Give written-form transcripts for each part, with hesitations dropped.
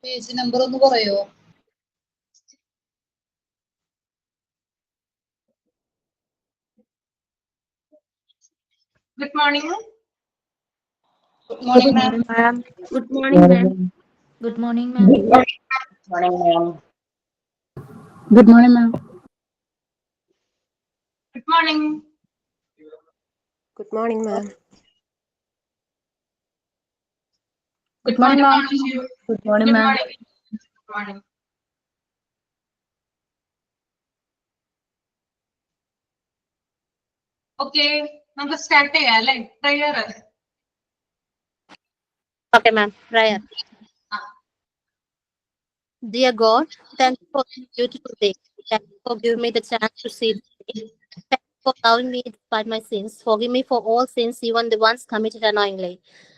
Page number ഒന്ന് പറയോ? Good morning. Good morning, ma'am. Good morning, ma'am. Good morning, ma'am. Good morning, ma'am. Good morning, ma'am. Good morning. Good morning, ma'am. Good morning, ma'am. Good Good morning, ma'am. morning. Good morning. Okay, നമുക്ക് start ചെയ്യാം അല്ലേ? Prayer. Okay, ma'am. Prayer. Dear God, thank you for this beautiful day. Thank you for giving me the chance to see this day. Thank you for allowing me despite my sins. Forgive me for all sins, even the ones committed unknowingly.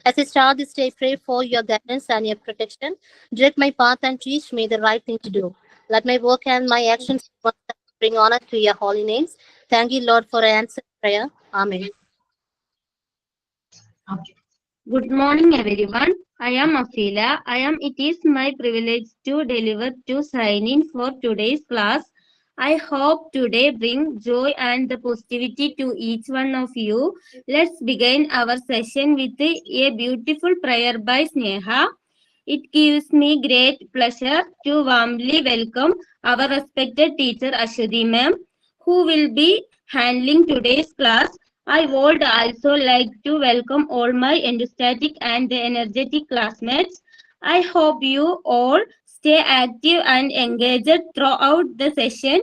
As I start this day, pray for your guidance and your protection. Direct my path and teach me the right thing to do. Let my work and my actions bring honor to your holy names. Thank you, Lord, for answered prayer. Amen. Okay. Good morning, everyone. I am Afila. It is my privilege to deliver to sign in for today's class. I hope today bring joy and the positivity to each one of you. Let's begin our session with a beautiful prayer by Sneha. It gives me great pleasure to warmly welcome our respected teacher Ashwati ma'am, who will be handling today's class. I would also like to welcome all my enthusiastic and energetic classmates. I hope you all stay active and engaged throughout the session.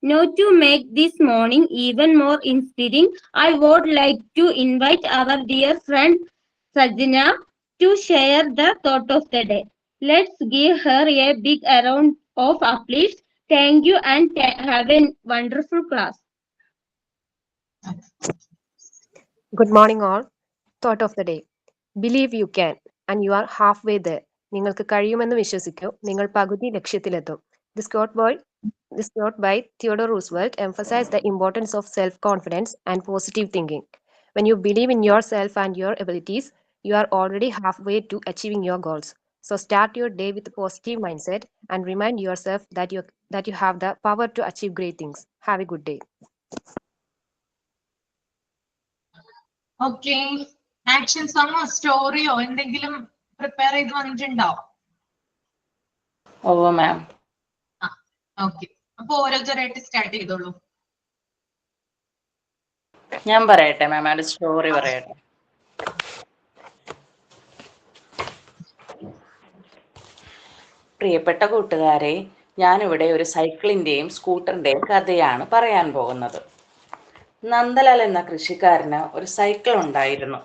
Now, to make this morning even more inspiring, I would like to invite our dear friend Sajna to share the thought of the day. Let's give her a big round of applause. Thank you and have a wonderful class. Good morning, all. Thought of the day. Believe you can, and you are halfway there. നിങ്ങൾക്ക് കഴിയുമെന്ന് വിശ്വസിക്കൂ, നിങ്ങൾ പകുതി ലക്ഷ്യത്തിലെത്തും. This quote by Theodore Roosevelt emphasized the importance of self-confidence and positive thinking. When you believe in yourself and your abilities, you are already halfway to achieving your goals. So start your day with a positive mindset and remind yourself that you have the power to achieve great things. Have a good day. Okay, action സോങ്ങോ സ്റ്റോറിയോ എന്തെങ്കിലും prepare ചെയ്ത് വന്നിട്ടുണ്ടോ? ഓ മാം. Okay, അപ്പൊ ഓരോരുത്തരായിട്ട് start ചെയ്തോളൂ. ഞാൻ പറയട്ടെ മാം, ഒരു സ്റ്റോറി പറയട്ടെ. പ്രിയപ്പെട്ട കൂട്ടുകാരെ, ഞാനിവിടെ ഒരു സൈക്കിളിന്റെയും സ്കൂട്ടറിന്റെയും കഥയാണ് പറയാൻ പോകുന്നത്. നന്ദലാൽ എന്ന കൃഷിക്കാരന് ഒരു സൈക്കിൾ ഉണ്ടായിരുന്നു.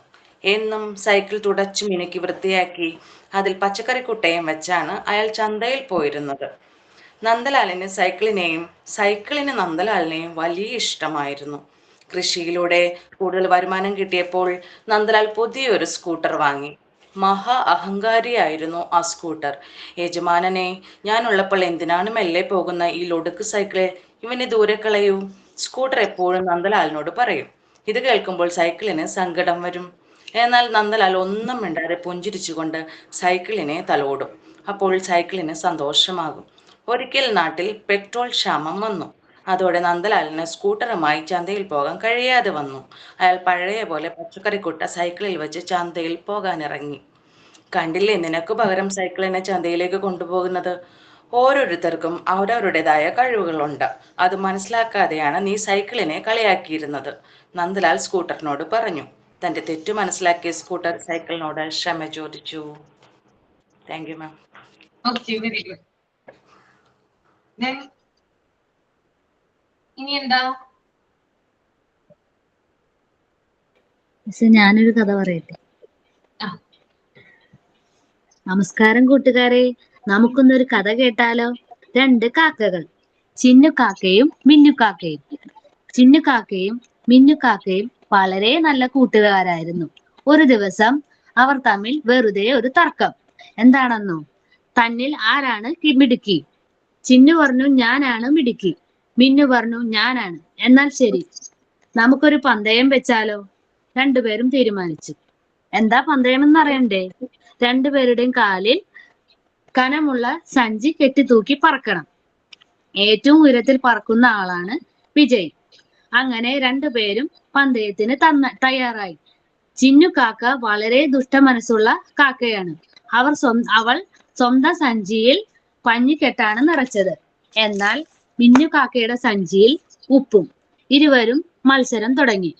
എന്നും സൈക്കിൾ തുടച്ചു മിനുക്കി വൃത്തിയാക്കി അതിൽ പച്ചക്കറിക്കുട്ടയും വെച്ചാണ് അയാൾ ചന്തയിൽ പോയിരുന്നത്. നന്ദലാലിന് സൈക്കിളിന് നന്ദലാലിനെയും വലിയ ഇഷ്ടമായിരുന്നു. കൃഷിയിലൂടെ കൂടുതൽ വരുമാനം കിട്ടിയപ്പോൾ നന്ദലാൽ പുതിയൊരു സ്കൂട്ടർ വാങ്ങി. മഹാ അഹങ്കാരിയായിരുന്നു ആ സ്കൂട്ടർ. യജമാനനെ, ഞാനുള്ളപ്പോൾ എന്തിനാണ് മെല്ലെ പോകുന്ന ഈ ലൊടുക്ക് സൈക്കിളെ, ഇവനെ ദൂരെ കളയൂ, സ്കൂട്ടർ എപ്പോഴും നന്ദലാലിനോട് പറയും. ഇത് കേൾക്കുമ്പോൾ സൈക്കിളിന് സങ്കടം വരും. എന്നാൽ നന്ദലാൽ ഒന്നും മിണ്ടാതെ പുഞ്ചിരിച്ചുകൊണ്ട് സൈക്കിളിനെ തലോടും. അപ്പോൾ സൈക്കിളിന് സന്തോഷമാകും. ഒരിക്കൽ നാട്ടിൽ പെട്രോൾ ക്ഷാമം വന്നു. അതോടെ നന്ദലാലിന് സ്കൂട്ടറുമായി ചന്തയിൽ പോകാൻ കഴിയാതെ വന്നു. അയാൾ പഴയ പോലെ പച്ചക്കറിക്കുട്ട സൈക്കിളിൽ വെച്ച് ചന്തയിൽ പോകാനിറങ്ങി. കണ്ടില്ലേ, നിനക്ക് പകരം സൈക്കിളിനെ ചന്തയിലേക്ക് കൊണ്ടുപോകുന്നത്. ഓരോരുത്തർക്കും അവരവരുടേതായ കഴിവുകളുണ്ട്. അത് മനസ്സിലാക്കാതെയാണ് നീ സൈക്കിളിനെ കളിയാക്കിയിരുന്നത്, നന്ദലാൽ സ്കൂട്ടറിനോട് പറഞ്ഞു. തന്റെ തെറ്റു മനസ്സിലാക്കിയ സ്കൂട്ടർ സൈക്കിളിനോട് ക്ഷമ ചോദിച്ചു. Thank you ma'am. Okay, very good. ഇനി എന്താ? ഞാനൊരു കഥ പറയട്ടെ. നമസ്കാരം കൂട്ടുകാരെ, നമുക്കൊന്നൊരു കഥ കേട്ടാലോ? രണ്ട് കാക്കകൾ, ചിന്നുകാക്കയും മിന്നുകാക്കയും. ചിന്നുകാക്കയും മിന്നുകാക്കയും വളരെ നല്ല കൂട്ടുകാരായിരുന്നു. ഒരു ദിവസം അവർ തമ്മിൽ വെറുതെ ഒരു തർക്കം. എന്താണെന്നോ? തന്നിൽ ആരാണ് മിടുക്കി? ചിന്നു പറഞ്ഞു ഞാനാണ് മിടുക്കി. മിന്നു പറഞ്ഞു ഞാനാണ്. എന്നാൽ ശരി, നമുക്കൊരു പന്തയം വെച്ചാലോ? രണ്ടുപേരും തീരുമാനിച്ചു. എന്താ പന്തയം എന്നറിയണ്ടേ? രണ്ടുപേരുടെയും കാലിൽ കനമുള്ള സഞ്ചി കെട്ടിത്തൂക്കി പറക്കണം. ഏറ്റവും ഉയരത്തിൽ പറക്കുന്ന ആളാണ് വിജയി. അങ്ങനെ രണ്ടുപേരും പന്തയത്തിന് തയ്യാറായി. ചിന്നു കാക്ക വളരെ ദുഷ്ടമനസ്സുള്ള കാക്കയാണ്. അവൾ സ്വന്തം സഞ്ചിയിൽ പഞ്ഞിക്കെട്ടാണ് നിറച്ചത്. എന്നാൽ മിന്നു കാക്കയുടെ സഞ്ചിയിൽ ഉപ്പും. ഇരുവരും മത്സരം തുടങ്ങി.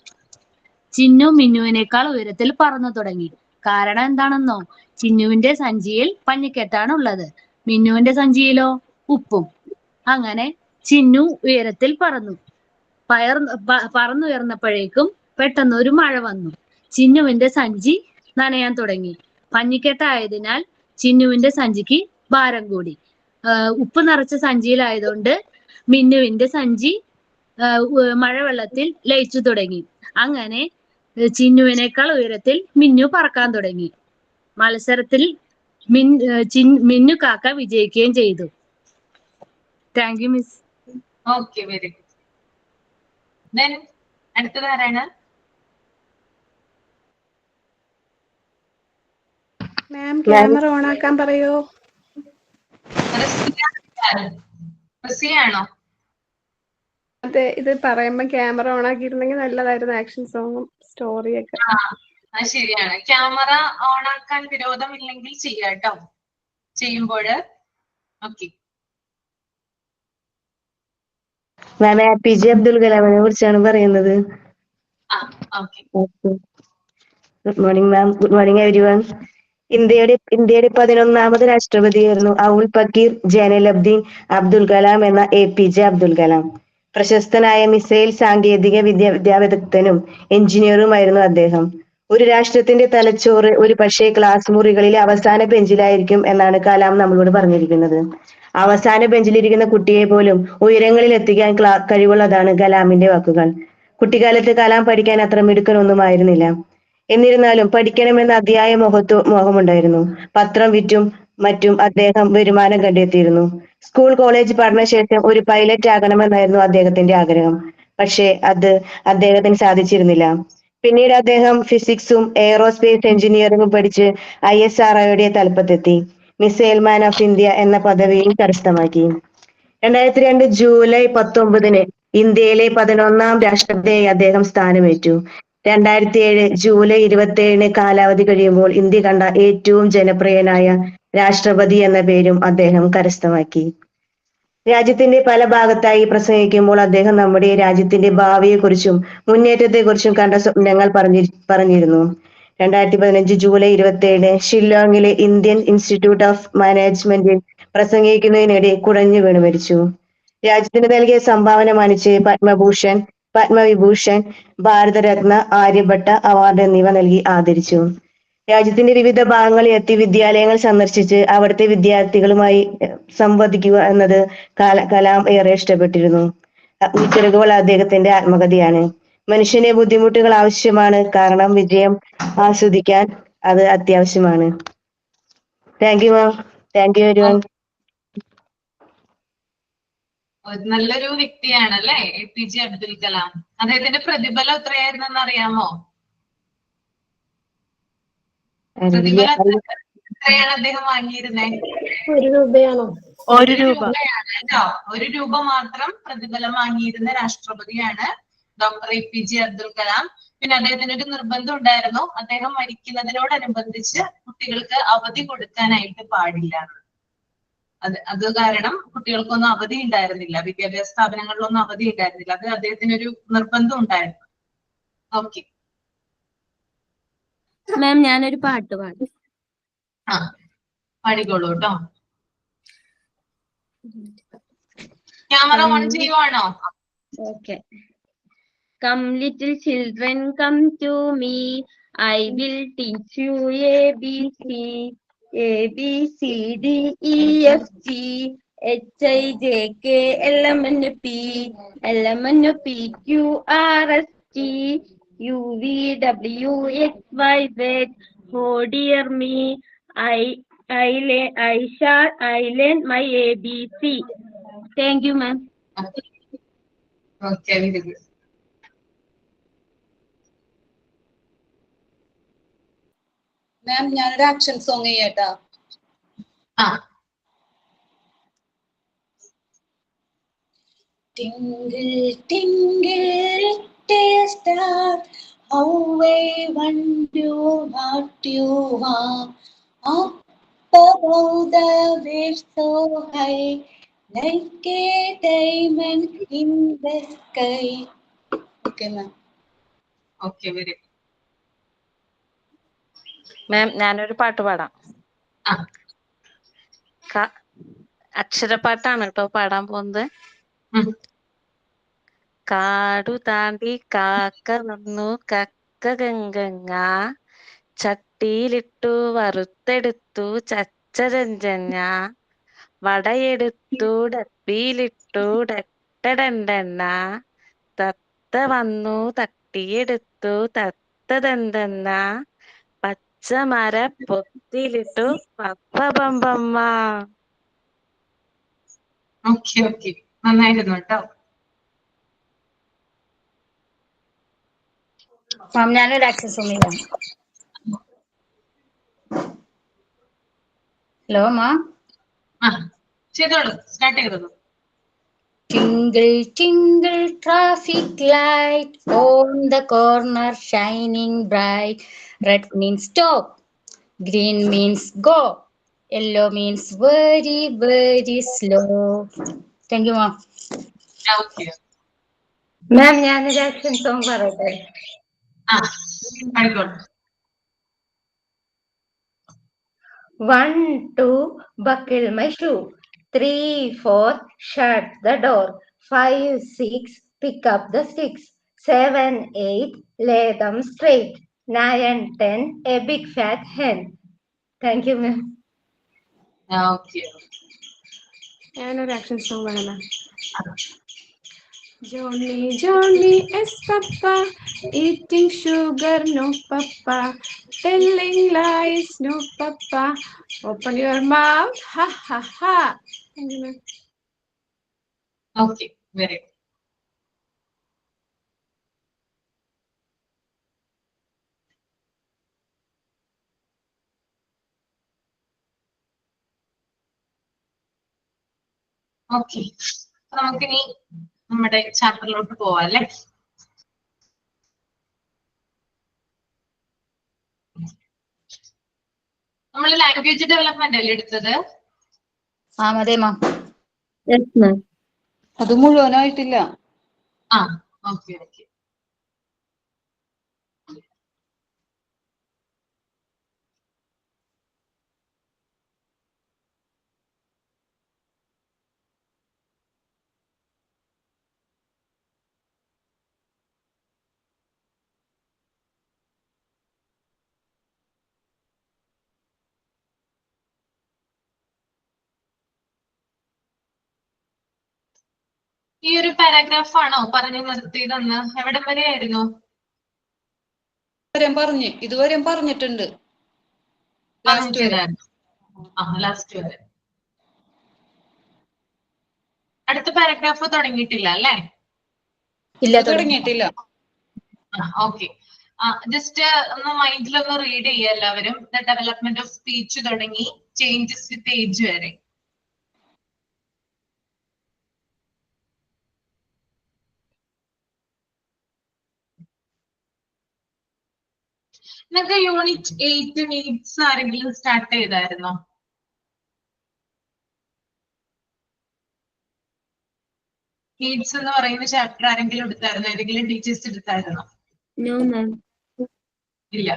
ചിന്നു മിന്നുവിനേക്കാൾ ഉയരത്തിൽ പറന്നു തുടങ്ങി. കാരണം എന്താണെന്നോ? ചിന്നുവിന്റെ സഞ്ചിയിൽ പഞ്ഞിക്കെട്ടാണ് ഉള്ളത്, മിന്നുവിന്റെ സഞ്ചിയിലോ ഉപ്പും. അങ്ങനെ ചിന്നു ഉയരത്തിൽ പറന്നു. പറന്നുയർന്നപ്പോഴേക്കും പെട്ടെന്ന് ഒരു മഴ വന്നു. ചിന്നുവിന്റെ സഞ്ചി നനയാൻ തുടങ്ങി. പഞ്ഞിക്കെട്ടായതിനാൽ ചിന്നുവിന്റെ സഞ്ചിക്ക് ഭാരം കൂടി. ഉപ്പ് നിറച്ച സഞ്ചിയിലായതുകൊണ്ട് മിന്നുവിന്റെ സഞ്ചി മഴവെള്ളത്തിൽ ലയിച്ചു തുടങ്ങി. അങ്ങനെ ചിന്നുവിനേക്കാൾ ഉയരത്തിൽ മിന്നു പറക്കാൻ തുടങ്ങി. മത്സരത്തിൽ മിന്നു കാക്ക വിജയിക്കുകയും ചെയ്തു. Thank you miss. Okay, very good. Then അടുത്തത് ആരാണ്? മാം ക്യാമറ ഓൺ ആക്കാൻ പറയോ? റസിയാണോ? അതെ, ഇത് പറയുമ്പോ ക്യാമറ ഓൺ ആക്കിയിരുന്നെങ്കിൽ നല്ലതായിരുന്നു. ആക്ഷൻ സോങ്ങും സ്റ്റോറിയൊക്കെ. അത് ശരിയാണ്. ക്യാമറ ഓൺ ആക്കാൻ വിരോധമില്ലെങ്കിൽ ചെയ്യാട്ടോ ചെയ്യുമ്പോൾ. ഓക്കെ. മാം APJ അബ്ദുൽ കലാമിനെ കുറിച്ചാണ് പറയുന്നത്. Good morning ma'am. Good morning everyone. ഇന്ത്യയുടെ 11ാമത് രാഷ്ട്രപതിയായിരുന്നു ഔൽ പക്കീർ ജൈനുലബ്ദീൻ അബ്ദുൽ കലാം എന്ന APJ അബ്ദുൽ കലാം. പ്രശസ്തനായ മിസൈൽ സാങ്കേതിക വിദ്യാവിദഗ്ധനും എഞ്ചിനീയറുമായിരുന്നു അദ്ദേഹം. ഒരു രാഷ്ട്രത്തിന്റെ തലച്ചോറ് ഒരു പക്ഷേ ക്ലാസ് മുറികളിലെ അവസാന ബെഞ്ചിലായിരിക്കും എന്നാണ് കലാം നമ്മളോട് പറഞ്ഞിരിക്കുന്നത്. അവസാന ബെഞ്ചിലിരിക്കുന്ന കുട്ടിയെ പോലും ഉയരങ്ങളിൽ എത്തിക്കാൻ കഴിവുള്ളതാണ് കലാമിന്റെ വാക്കുകൾ. കുട്ടിക്കാലത്ത് കലാം പഠിക്കാൻ അത്ര മിടുക്കനൊന്നുമായിരുന്നില്ല. എന്നിരുന്നാലും പഠിക്കണമെന്ന അതിയായ മോഹമുണ്ടായിരുന്നു. പത്രം വിറ്റും മറ്റും അദ്ദേഹം വരുമാനം കണ്ടെത്തിയിരുന്നു. സ്കൂൾ കോളേജ് പഠനശേഷം ഒരു പൈലറ്റ് ആകണമെന്നായിരുന്നു അദ്ദേഹത്തിന്റെ ആഗ്രഹം. പക്ഷേ അത് അദ്ദേഹത്തിന് സാധിച്ചിരുന്നില്ല. പിന്നീട് അദ്ദേഹം ഫിസിക്സും എയ്റോസ്പേസ് എഞ്ചിനീയറിംഗും പഠിച്ച് ISROയുടെ തലപ്പത്തെത്തി. മിസൈൽ മാൻ ഓഫ് ഇന്ത്യ എന്ന പദവിയും കരസ്ഥമാക്കി. 2002 ജൂലൈ 19 ഇന്ത്യയിലെ 11ാം രാഷ്ട്രപതിയായി അദ്ദേഹം സ്ഥാനമേറ്റു. 2007 ജൂലൈ 27 കാലാവധി കഴിയുമ്പോൾ ഇന്ത്യ കണ്ട ഏറ്റവും ജനപ്രിയനായ രാഷ്ട്രപതി എന്ന പേരും അദ്ദേഹം കരസ്ഥമാക്കി. രാജ്യത്തിന്റെ പല ഭാഗത്തായി പ്രസംഗിക്കുമ്പോൾ അദ്ദേഹം നമ്മുടെ രാജ്യത്തിന്റെ ഭാവിയെക്കുറിച്ചും മുന്നേറ്റത്തെക്കുറിച്ചും കണ്ട സ്വപ്നങ്ങൾ പറഞ്ഞിരുന്നു. 2015 ജൂലൈ 27 ഷില്ലോങ്ങിലെ ഇന്ത്യൻ ഇൻസ്റ്റിറ്റ്യൂട്ട് ഓഫ് മാനേജ്മെന്റിൽ പ്രസംഗിക്കുന്നതിനിടെ കുഴഞ്ഞു വീണ് മരിച്ചു. രാജ്യത്തിന് നൽകിയ സംഭാവന മാനിച്ച് പത്മഭൂഷൺ, പത്മവിഭൂഷൺ, ഭാരതരത്ന, ആര്യഭട്ട അവാർഡ് എന്നിവ നൽകി ആദരിച്ചു. രാജ്യത്തിന്റെ വിവിധ ഭാഗങ്ങളിൽ എത്തി വിദ്യാലയങ്ങൾ സന്ദർശിച്ച് അവിടുത്തെ വിദ്യാർത്ഥികളുമായി സംവദിക്കുക എന്നത് കലാം ഏറെ ഇഷ്ടപ്പെട്ടിരുന്നു. അഗ്നിച്ചിറകുകൾ അദ്ദേഹത്തിന്റെ ആത്മകഥയാണ്. മനുഷ്യനെ ബുദ്ധിമുട്ടുകൾ ആവശ്യമാണ്, കാരണം വിജയം ആസ്വദിക്കാൻ അത് അത്യാവശ്യമാണ്. Thank you ma'am. Thank you everyone. നല്ലൊരു വ്യക്തിയാണ് അല്ലെ APJ അബ്ദുൽ കലാം. അദ്ദേഹത്തിന്റെ പ്രതിഫലം എത്രയായിരുന്നെന്ന് അറിയാമോ? പ്രതിഫലം എത്രയാണ് അദ്ദേഹം വാങ്ങിയിരുന്നത്? 1 രൂപയാണോ? 1 രൂപയാണ് കേട്ടോ. 1 രൂപ മാത്രം പ്രതിഫലം വാങ്ങിയിരുന്ന രാഷ്ട്രപതിയാണ് ഡോക്ടർ APJ അബ്ദുൽ കലാം. പിന്നെ അദ്ദേഹത്തിന് ഒരു നിർബന്ധം ഉണ്ടായിരുന്നു, അദ്ദേഹം മരിക്കുന്നതിനോടനുബന്ധിച്ച് കുട്ടികൾക്ക് അവധി കൊടുക്കാനായിട്ട് പാടില്ല. അത് കാരണം കുട്ടികൾക്കൊന്നും അവധി ഉണ്ടായിരുന്നില്ല, വിദ്യാഭ്യാസ സ്ഥാപനങ്ങളിലൊന്നും അവധി ഉണ്ടായിരുന്നില്ല. അത് അദ്ദേഹത്തിന് ഒരു നിർബന്ധം ഉണ്ടായിരുന്നു. ഓക്കെ മാം, ഞാനൊരു പാട്ട് പാടും. പാടിക്കോളൂ കേട്ടോ. ക്യാമറ ഓൺ ചെയ്യുവാണോ? Okay. Come little children, come to me. I will teach you ABC. A B C D E F G H I J K L M N P L M N P Q R S T U V W X Y Z. Oh dear me, I learned my ABC. Thank you, ma'am. Okay, very good. Ma'am, ഞാനൊരു action song ചെയ്യട്ടാ. Tingle, tingle, little star, how I wonder what you are. Up above the waves so high, like a diamond in the sky. Okay, ma'am. Okay very ma'am ഞാനൊരു പാട്ട് പാടാം. ആ. അക്ഷരപ്പാട്ടാണ് കേട്ടോ പാടാൻ പോകുന്നത്. ഉം. കാടു താണ്ടി കാക്ക വന്നു കക്ക ഗംഗങ്ങ, ചട്ടിയിലിട്ടു വറുത്തെടുത്തു ചച്ചരഞ്ചഞ്ഞ, വടയെടുത്തു ഡപ്പിയിലിട്ടു ഡട്ടടണ്ടെണ്ണ, തത്ത വന്നു തട്ടിയെടുത്തു തത്തതെന്തെന്ന, പച്ചമര പൊത്തിലിട്ടു പപ്പ. ഓക്കെ ഓക്കെ നന്നായിരുന്നു കേട്ടോ. മാം ഞാനൊരു ആക്ഷൻ സോങ് ചെയ്യാം. Hello ma'am. ആ ചെയ്തോളൂ, സ്റ്റാർട്ട് ചെയ്തോളൂ. Twinkle, twinkle, traffic light on the corner shining bright. Red means stop, green means go, yellow means very, very slow. Thank you, ma'am. Okay ma'am ഞാനൊരു action song പറയട്ടെ. ആ ആയിക്കോട്ടെ. 1, 2, buckle my shoe. 3, 4, shut the door. 5, 6, pick up the sticks. 7, 8, lay them straight. 9, 10, a big fat hen. Thank you, ma'am. Okay ഞാനൊരു action song വേണം മാം. Johnny, Johnny is Papa, eating sugar, no Papa, telling lies, no Papa, open your mouth, ha ha ha. Thank you, ma'am. Okay very okay. നമുക്കിനി നമ്മുടെ ചാപ്റ്ററിലോട്ട് പോവാം അല്ലേ. നമ്മൾ language development അല്ലേ എടുത്തത്? അതെ മാം. Yes, ma'am. അത് മുഴുവനായിട്ടില്ല. ആ ഓക്കെ ഓക്കെ. ഈ ഒരു പാരാഗ്രാഫ് ആണോ പറഞ്ഞു നിർത്തിയതെന്ന്? എവിടം വരെയായിരുന്നു? ഇതുവരെയും പറഞ്ഞിട്ടുണ്ട്. ലാസ്റ്റ് വരെ. അടുത്ത പാരാഗ്രാഫ് തുടങ്ങിയിട്ടില്ല അല്ലേ? ഇല്ല, തുടങ്ങിയിട്ടില്ല. ഓക്കെ. ജസ്റ്റ് ഒന്ന് മൈൻഡിലൊന്ന് റീഡ് ചെയ്യുക എല്ലാവരും. ദ ഡെവലപ്മെന്റ് ഓഫ് സ്പീച്ച് തുടങ്ങി ചേഞ്ചസ് വിത്ത് ഏജ് വരെ. നിങ്ങൾക്ക് യൂണിറ്റ് 8 നീഡ്സ് ആരെങ്കിലും സ്റ്റാർട്ട് ചെയ്തായിരുന്നോ? നീഡ്സ് എന്ന് പറയുന്ന ചാപ്റ്റർ ആരെങ്കിലും എടുത്തായിരുന്നോ? ഏതെങ്കിലും ടീച്ചേഴ്സ് എടുത്തായിരുന്നോ? No, ma'am. ഇല്ല.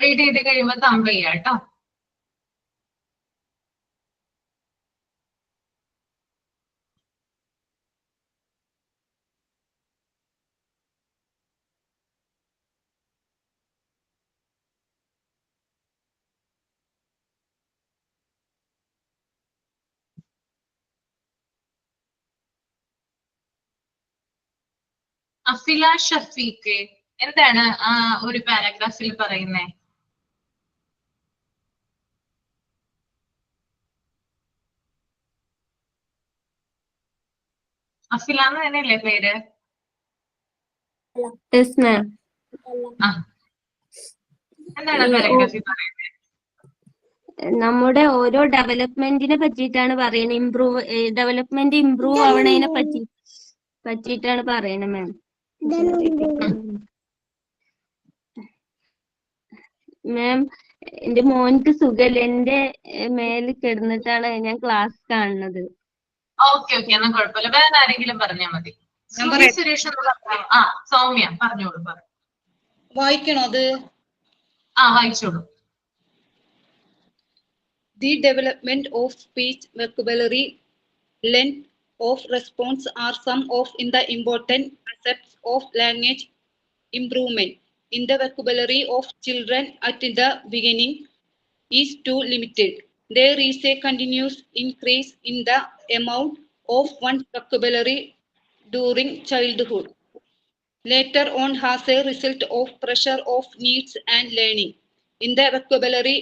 റീഡ് ചെയ്ത് കഴിയുമ്പോൾ തമ്പ് ചെയ്യാം കേട്ടോ. അഫില ഷഫീഖ് എന്താണ് ആ ഒരു പാരഗ്രാഫിൽ പറയുന്നേ? അഫില എന്ന് തന്നെയല്ലേ പേര്? Yes, ma'am. എന്താണ് പാരഗ്രാഫിൽ പറയുന്നത്? നമ്മുടെ ഓരോ ഡെവലപ്മെന്റിനെ പറ്റിയിട്ടാണ് പറയുന്നത്. ഡെവലപ്മെന്റ് ഇംപ്രൂവ് ആവണതിനെ പറ്റിയിട്ടാണ് പറയണത് മാം. മാം, എന്റെ മോൻക്ക് സുഖല്ല, എന്റെ മേലിൽ കിടന്നിട്ടാണ് ഞാൻ ക്ലാസ് കാണുന്നത്. ഓക്കെ ഓക്കെ, എന്നാ കുഴപ്പമില്ല. വേറെ ആരെങ്കിലും പറഞ്ഞാൽ മതി. സുരേഷ് എന്ന് പറഞ്ഞു. സൗമ്യ പറഞ്ഞോളൂ. വായിക്കണോ അത്? വായിച്ചോളൂ. The development of speech, vocabulary, length of response are some of the important aspects of language improvement. In the vocabulary of children at the beginning is too limited. There is a continuous increase in the amount of one's vocabulary during childhood. Later on, as a result of pressure of needs and learning in the vocabulary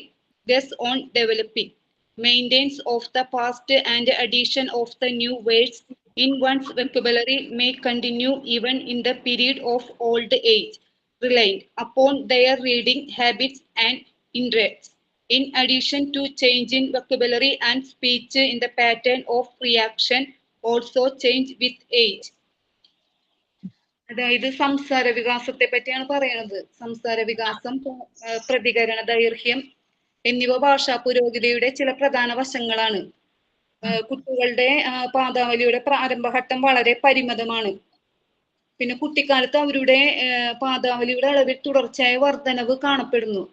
goes on developing. Maintenance of the past and addition of the new words in one's vocabulary may continue even in the period of old age, relying upon their reading habits and interests. In addition to change in vocabulary and speech in the pattern of reaction also change with age. അതായത് സംസാര വികാസത്തെ പറ്റിയാണ് പറയുന്നത്. സംസാര വികാസം, പ്രതികരണ ദൈർഘ്യം എന്നിവ ഭാഷാ പുരോഗതിയുടെ ചില പ്രധാന വശങ്ങളാണ്. കുട്ടികളുടെ പാദാവലിയുടെ പ്രാരംഭഘട്ടം വളരെ പരിമിതമാണ്. പിന്നെ കുട്ടിക്കാലത്ത് അവരുടെ പാദാവലിയുടെ അളവിൽ തുടർച്ചയായ വർധനവ് കാണപ്പെടുന്നു.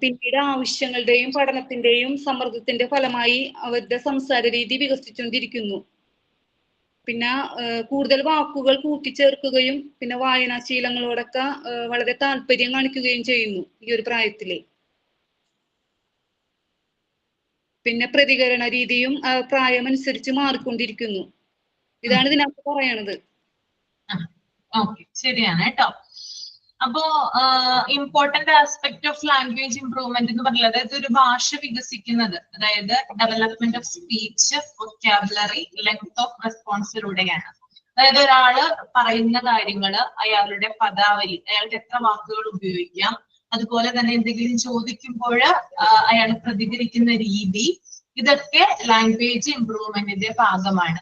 പിന്നീട് ആവശ്യങ്ങളുടെയും പഠനത്തിന്റെയും സമ്മർദ്ദത്തിന്റെ ഫലമായി അവരുടെ സംസാര രീതി വികസിച്ചുകൊണ്ടിരിക്കുന്നു. പിന്നെ കൂടുതൽ വാക്കുകൾ കൂട്ടിച്ചേർക്കുകയും പിന്നെ വായനാശീലങ്ങളോടൊക്കെ വളരെ താല്പര്യം കാണിക്കുകയും ചെയ്യുന്നു ഈ ഒരു പ്രായത്തില്. പിന്നെ പ്രതികരണ രീതിയും പ്രായമനുസരിച്ച് മാറിക്കൊണ്ടിരിക്കുന്നു. ഇതാണ് ഇതിനകത്ത് പറയണത്. ശരിയാണ് കേട്ടോ. അപ്പോ important aspect of language improvement എന്ന് പറയുന്നത്, അതായത് ഒരു ഭാഷ വികസിക്കുന്നത്, അതായത് development of speech, vocabulary, length of റെസ്പോൺസിലൂടെയാണ്. അതായത് ഒരാള് പറയുന്ന കാര്യങ്ങള്, അയാളുടെ പദാവലി, അയാൾക്ക് എത്ര വാക്കുകൾ ഉപയോഗിക്കാം, അതുപോലെ തന്നെ എന്തെങ്കിലും ചോദിക്കുമ്പോൾ അയാൾ പ്രതികരിക്കുന്ന രീതി, ഇതൊക്കെ ലാംഗ്വേജ് ഇംപ്രൂവ്മെന്റിന്റെ ഭാഗമാണ്.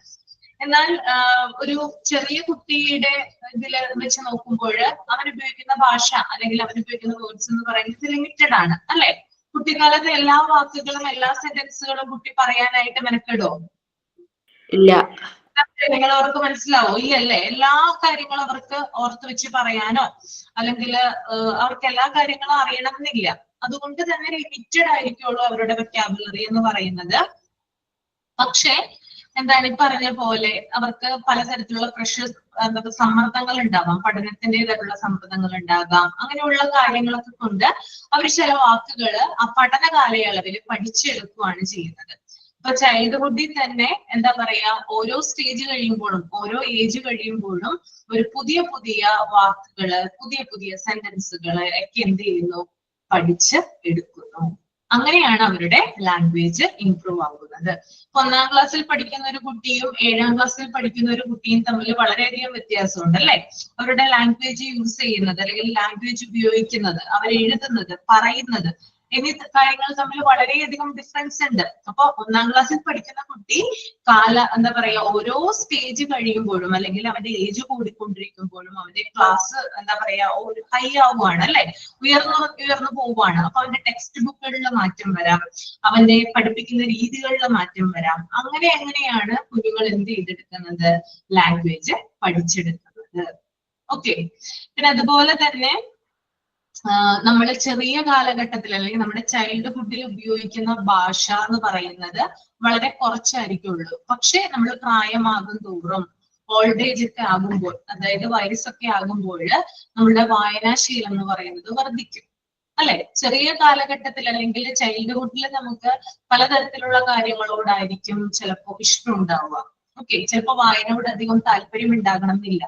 എന്നാൽ ഒരു ചെറിയ കുട്ടിയുടെ ഇതില് വെച്ച് നോക്കുമ്പോൾ അവൻ ഉപയോഗിക്കുന്ന ഭാഷ അല്ലെങ്കിൽ അവൻ ഉപയോഗിക്കുന്ന വേർഡ്സ് എന്ന് പറയുന്നത് ലിമിറ്റഡ് ആണ്, അല്ലെ? കുട്ടിക്കാലത്ത് എല്ലാ വാക്കുകളും എല്ലാ സെന്റൻസുകളും കുട്ടി പറയാനായിട്ട് മെനക്കെടോ? ഇല്ല. നിങ്ങൾ അവർക്ക് മനസ്സിലാവോ? ഇല്ലല്ലേ? എല്ലാ കാര്യങ്ങളും അവർക്ക് ഓർത്ത് വെച്ച് പറയാനോ അല്ലെങ്കിൽ അവർക്ക് എല്ലാ കാര്യങ്ങളും അറിയണമെന്നില്ല. അതുകൊണ്ട് തന്നെ ലിമിറ്റഡ് ആയിരിക്കുള്ളൂ അവരുടെ വൊക്കാബുലറി എന്ന് പറയുന്നത്. പക്ഷേ എന്താണ് ഈ പറഞ്ഞ പോലെ അവർക്ക് പലതരത്തിലുള്ള പ്രഷേഴ്സ്, സമ്മർദ്ദങ്ങൾ ഉണ്ടാവാം, പഠനത്തിൻ്റെതായിട്ടുള്ള സമ്മർദ്ദങ്ങൾ ഉണ്ടാകാം. അങ്ങനെയുള്ള കാര്യങ്ങളൊക്കെ കൊണ്ട് അവർ ചില വാക്കുകൾ ആ പഠന കാലയളവിൽ പഠിച്ചെടുക്കുകയാണ് ചെയ്യുന്നത്. ഇപ്പൊ ചൈൽഡ്ഹുഡിൽ തന്നെ എന്താ പറയാ, ഓരോ സ്റ്റേജ് കഴിയുമ്പോഴും ഓരോ ഏജ് കഴിയുമ്പോഴും ഒരു പുതിയ പുതിയ വാക്കുകള്, പുതിയ പുതിയ സെന്റൻസുകള് ഒക്കെ എന്ത് ചെയ്യുന്നു, പഠിച്ച് എടുക്കുന്നു. അങ്ങനെയാണ് അവരുടെ ലാംഗ്വേജ് ഇംപ്രൂവ് ആകുന്നത്. 1ാം ക്ലാസ്സിൽ പഠിക്കുന്ന ഒരു കുട്ടിയും 7ാം ക്ലാസ്സിൽ പഠിക്കുന്ന ഒരു കുട്ടിയും തമ്മിൽ വളരെയധികം വ്യത്യാസമുണ്ട്, അല്ലെ? അവരുടെ ലാംഗ്വേജ് യൂസ് ചെയ്യുന്നത് അല്ലെങ്കിൽ ലാംഗ്വേജ് ഉപയോഗിക്കുന്നത്, അവർ എഴുതുന്നത്, പറയുന്നത് എന്നീ കാര്യങ്ങൾ തമ്മിൽ വളരെയധികം ഡിഫറൻസ് ഉണ്ട്. അപ്പൊ 1ാം ക്ലാസ്സിൽ പഠിക്കുന്ന കുട്ടി എന്താ പറയാ, ഓരോ സ്റ്റേജ് കഴിയുമ്പോഴും അല്ലെങ്കിൽ അവന്റെ ഏജ് കൂടിക്കൊണ്ടിരിക്കുമ്പോഴും അവന്റെ ക്ലാസ് എന്താ പറയാ ഹൈ ആവുകയാണ്, അല്ലെ? ഉയർന്നു പോവുകയാണ്. അപ്പൊ അവന്റെ ടെക്സ്റ്റ് ബുക്കുകളിൽ മാറ്റം വരാം, അവന്റെ പഠിപ്പിക്കുന്ന രീതികളിൽ മാറ്റം വരാം. അങ്ങനെയാണ് കുഞ്ഞുങ്ങൾ എന്ത് ചെയ്തെടുക്കുന്നത്, ലാംഗ്വേജ് പഠിച്ചെടുക്കുന്നത്. ഓക്കെ. പിന്നെ അതുപോലെ തന്നെ നമ്മൾ ചെറിയ കാലഘട്ടത്തിൽ അല്ലെങ്കിൽ നമ്മുടെ ചൈൽഡ്ഹുഡിൽ ഉപയോഗിക്കുന്ന ഭാഷ എന്ന് പറയുന്നത് വളരെ കുറച്ചായിരിക്കുള്ളൂ. പക്ഷെ നമ്മൾ പ്രായമാകും തോറും ഓൾഡ് ഏജ് ഒക്കെ ആകുമ്പോൾ, അതായത് വയസ്സൊക്കെ ആകുമ്പോൾ നമ്മുടെ വായനാശീലം എന്ന് പറയുന്നത് വർദ്ധിക്കും. അല്ലെ? ചെറിയ കാലഘട്ടത്തിൽ അല്ലെങ്കിൽ ചൈൽഡ്ഹുഡിൽ നമുക്ക് പലതരത്തിലുള്ള കാര്യങ്ങളോടായിരിക്കും ചിലപ്പോൾ ഇഷ്ടം ഉണ്ടാവുക. ഓക്കെ, ചിലപ്പോൾ വായനയോട് അധികം താല്പര്യം ഉണ്ടാകണം എന്നില്ല.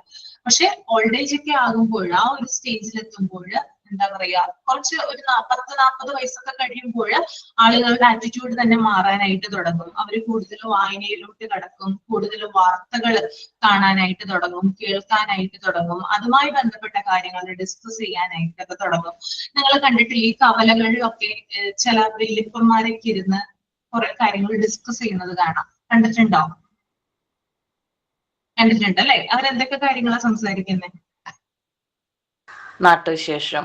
പക്ഷെ ഓൾഡ് ഏജ് ഒക്കെ ആകുമ്പോൾ, ആ ഒരു സ്റ്റേജിൽ എത്തുമ്പോൾ എന്താ പറയാ, കുറച്ച് ഒരു 40 വയസ്സൊക്കെ കഴിയുമ്പോൾ ആളുകളുടെ ആറ്റിറ്റ്യൂഡ് തന്നെ മാറാനായിട്ട് തുടങ്ങും. അവര് കൂടുതൽ വായനയിലോട്ട് കടക്കും, കൂടുതൽ വാർത്തകൾ കാണാനായിട്ട് തുടങ്ങും, കേൾക്കാനായിട്ട് തുടങ്ങും, അതുമായി ബന്ധപ്പെട്ട കാര്യങ്ങൾ ഡിസ്കസ് ചെയ്യാനായിട്ടൊക്കെ തുടങ്ങും. നിങ്ങൾ കണ്ടിട്ടില്ല ഈ കവലകളിലൊക്കെ ചില വല്യപ്പന്മാരൊക്കെ ഇരുന്ന് കുറെ കാര്യങ്ങൾ ഡിസ്കസ് ചെയ്യുന്നത് കാണാം. കണ്ടിട്ടുണ്ടോ? കണ്ടിട്ടുണ്ട് അല്ലെ? അവരെന്തൊക്കെ കാര്യങ്ങളാണ് സംസാരിക്കുന്നത്? നാട്ടുവിശേഷം,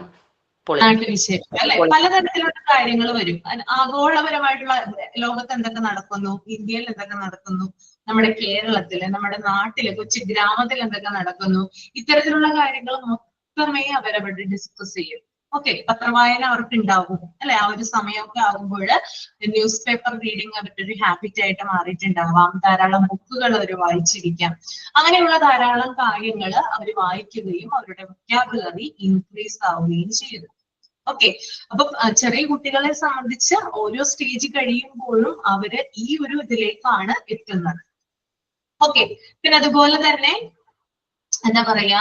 നാട്ടുവിശേഷം അല്ലെ? പലതരത്തിലുള്ള കാര്യങ്ങൾ വരും. ആഗോളപരമായിട്ടുള്ള ലോകത്ത് എന്തൊക്കെ നടക്കുന്നു, ഇന്ത്യയിൽ എന്തൊക്കെ നടക്കുന്നു, നമ്മുടെ കേരളത്തില്, നമ്മുടെ നാട്ടില്, കൊച്ചു ഗ്രാമത്തിൽ എന്തൊക്കെ നടക്കുന്നു, ഇത്തരത്തിലുള്ള കാര്യങ്ങൾ മൊത്തമേ അവരവിടെ ഡിസ്കസ് ചെയ്യും. ഓക്കെ, പത്രവായന അവർക്ക് ഉണ്ടാവും അല്ലെ? ആ ഒരു സമയമൊക്കെ ആകുമ്പോൾ ന്യൂസ് പേപ്പർ റീഡിങ് അവരുടെ ഒരു ഹാബിറ്റ് ആയിട്ട് മാറിയിട്ടുണ്ടാവാം. ധാരാളം ബുക്കുകൾ അവർ വായിച്ചിരിക്കാം. അങ്ങനെയുള്ള ധാരാളം കാര്യങ്ങൾ അവർ വായിക്കുകയും അവരുടെ വൊക്കാബുലറി ഇൻക്രീസ് ആവുകയും ചെയ്യുന്നു. ഓക്കെ, അപ്പൊ ചെറിയ കുട്ടികളെ സംബന്ധിച്ച് ഓരോ സ്റ്റേജ് കഴിയുമ്പോഴും അവര് ഈ ഒരു ഇതിലേക്കാണ് എത്തുന്നത്. ഓക്കെ, പിന്നെ അതുപോലെ തന്നെ എന്താ പറയാ,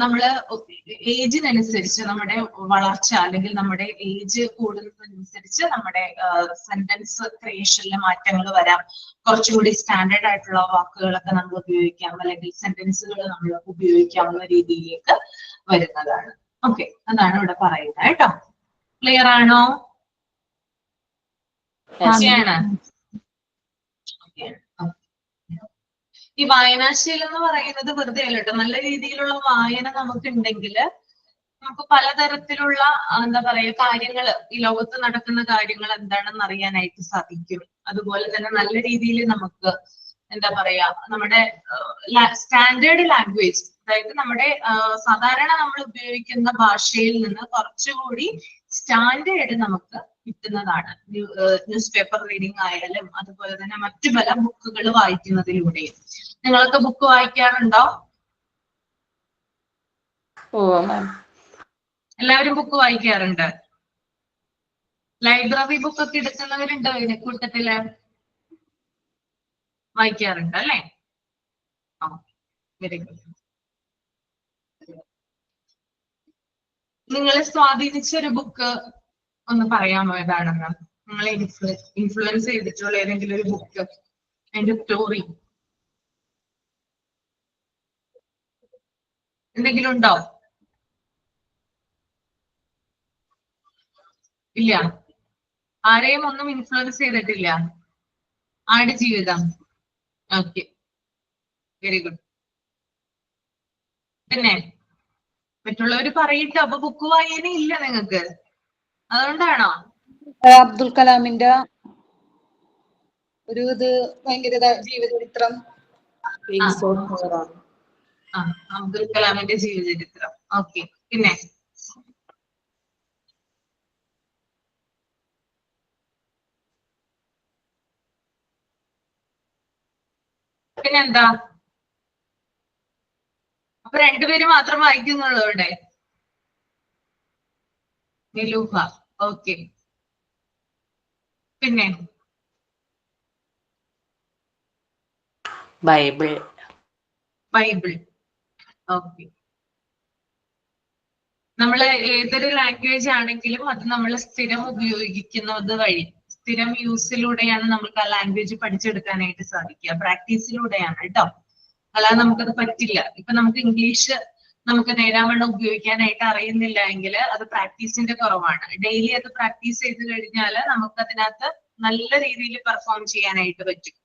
നമ്മള് ഏജിനനുസരിച്ച് നമ്മുടെ വളർച്ച അല്ലെങ്കിൽ നമ്മുടെ ഏജ് കൂടുന്നതനുസരിച്ച് നമ്മുടെ സെന്റൻസ് ക്രിയേഷനിലെ മാറ്റങ്ങൾ വരാം. കുറച്ചുകൂടി സ്റ്റാൻഡേർഡ് ആയിട്ടുള്ള വാക്കുകളൊക്കെ നമ്മൾ ഉപയോഗിക്കാം, അല്ലെങ്കിൽ സെന്റൻസുകൾ നമ്മൾ ഉപയോഗിക്കാവുന്ന രീതിയിലേക്ക് വരുന്നതാണ്. ഓക്കെ, അതാണ് ഇവിടെ പറയുന്നത് കേട്ടോ. ക്ലിയർ ആണോ? ഓക്കെയാണ്. ഈ വായനാശീലം എന്ന് പറയുന്നത് വെറുതെ അല്ല കേട്ടോ. നല്ല രീതിയിലുള്ള വായന നമുക്ക് ഉണ്ടെങ്കിൽ നമുക്ക് പലതരത്തിലുള്ള എന്താ പറയാ കാര്യങ്ങൾ, ഈ ലോകത്ത് നടക്കുന്ന കാര്യങ്ങൾ എന്താണെന്ന് അറിയാനായിട്ട് സാധിക്കും. അതുപോലെ തന്നെ നല്ല രീതിയിൽ നമുക്ക് എന്താ പറയാ, നമ്മുടെ സ്റ്റാൻഡേർഡ് ലാംഗ്വേജ്, അതായത് നമ്മുടെ സാധാരണ നമ്മൾ ഉപയോഗിക്കുന്ന ഭാഷയിൽ നിന്ന് കുറച്ചുകൂടി സ്റ്റാൻഡേർഡ് നമുക്ക് കിട്ടുന്നതാണ് ന്യൂസ് പേപ്പർ റീഡിംഗ് ആയാലും അതുപോലെ തന്നെ മറ്റു പല ബുക്കുകൾ വായിക്കുന്നതിലൂടെയും. നിങ്ങളൊക്കെ ബുക്ക് വായിക്കാറുണ്ടോ? എല്ലാവരും ബുക്ക് വായിക്കാറുണ്ട്? ലൈബ്രറി ബുക്കൊക്കെ എടുക്കുന്നവരുണ്ടോ ഇതിനെ കൂട്ടത്തില്? വായിക്കാറുണ്ട് അല്ലെ? Very good. നിങ്ങളെ സ്വാധീനിച്ച ഒരു ബുക്ക് ഒന്ന് പറയാമോ ഏതാണെന്ന്? നിങ്ങളെ ഇൻഫ്ലുവൻസ് ചെയ്തിട്ടുള്ള ഏതെങ്കിലും ഒരു ബുക്ക്, അതിന്റെ സ്റ്റോറി എന്തെങ്കിലും ഉണ്ടോ? ഇല്ല, ആരെയും ഒന്നും ഇൻഫ്ലുവൻസ് ചെയ്തിട്ടില്ല. ആടുജീവിതം. Okay, very good. പിന്നെ മറ്റുള്ളവർ പറയിട്ടോ, അപ്പൊ ബുക്ക് വായന ഇല്ല നിങ്ങൾക്ക്, അതുകൊണ്ടാണോ? അബ്ദുൽ കലാമിന്റെ ഒരു ഇത് ഭയങ്കര ജീവചരിത്രം. അബ്ദുൽ കലാമിന്റെ ജീവചരിത്രം. ഓക്കെ, പിന്നെ പിന്നെന്താ? അപ്പൊ രണ്ടുപേര് മാത്രം വായിക്കുന്നുള്ളൂ ഇവിടെ? നിലൂഹ. ഓക്കെ, പിന്നെ ബൈബിൾ. ബൈബിൾ. ഓക്കെ, നമ്മള് ഏതൊരു ലാംഗ്വേജ് ആണെങ്കിലും അത് നമ്മൾ സ്ഥിരം ഉപയോഗിക്കുന്നത് വഴി, സ്ഥിരം യൂസിലൂടെയാണ് നമുക്ക് ആ ലാംഗ്വേജ് പഠിച്ചെടുക്കാനായിട്ട് സാധിക്കുക. പ്രാക്ടീസിലൂടെയാണ് കേട്ടോ, അല്ലാതെ നമുക്കത് പറ്റില്ല. ഇപ്പൊ നമുക്ക് ഇംഗ്ലീഷ് നമുക്ക് നേരാവണ്ണം ഉപയോഗിക്കാനായിട്ട് അറിയുന്നില്ല എങ്കിൽ അത് പ്രാക്ടീസിന്റെ കുറവാണ്. ഡെയിലി അത് പ്രാക്ടീസ് ചെയ്ത് കഴിഞ്ഞാൽ നമുക്ക് അതിനകത്ത് നല്ല രീതിയിൽ പെർഫോം ചെയ്യാനായിട്ട് പറ്റും.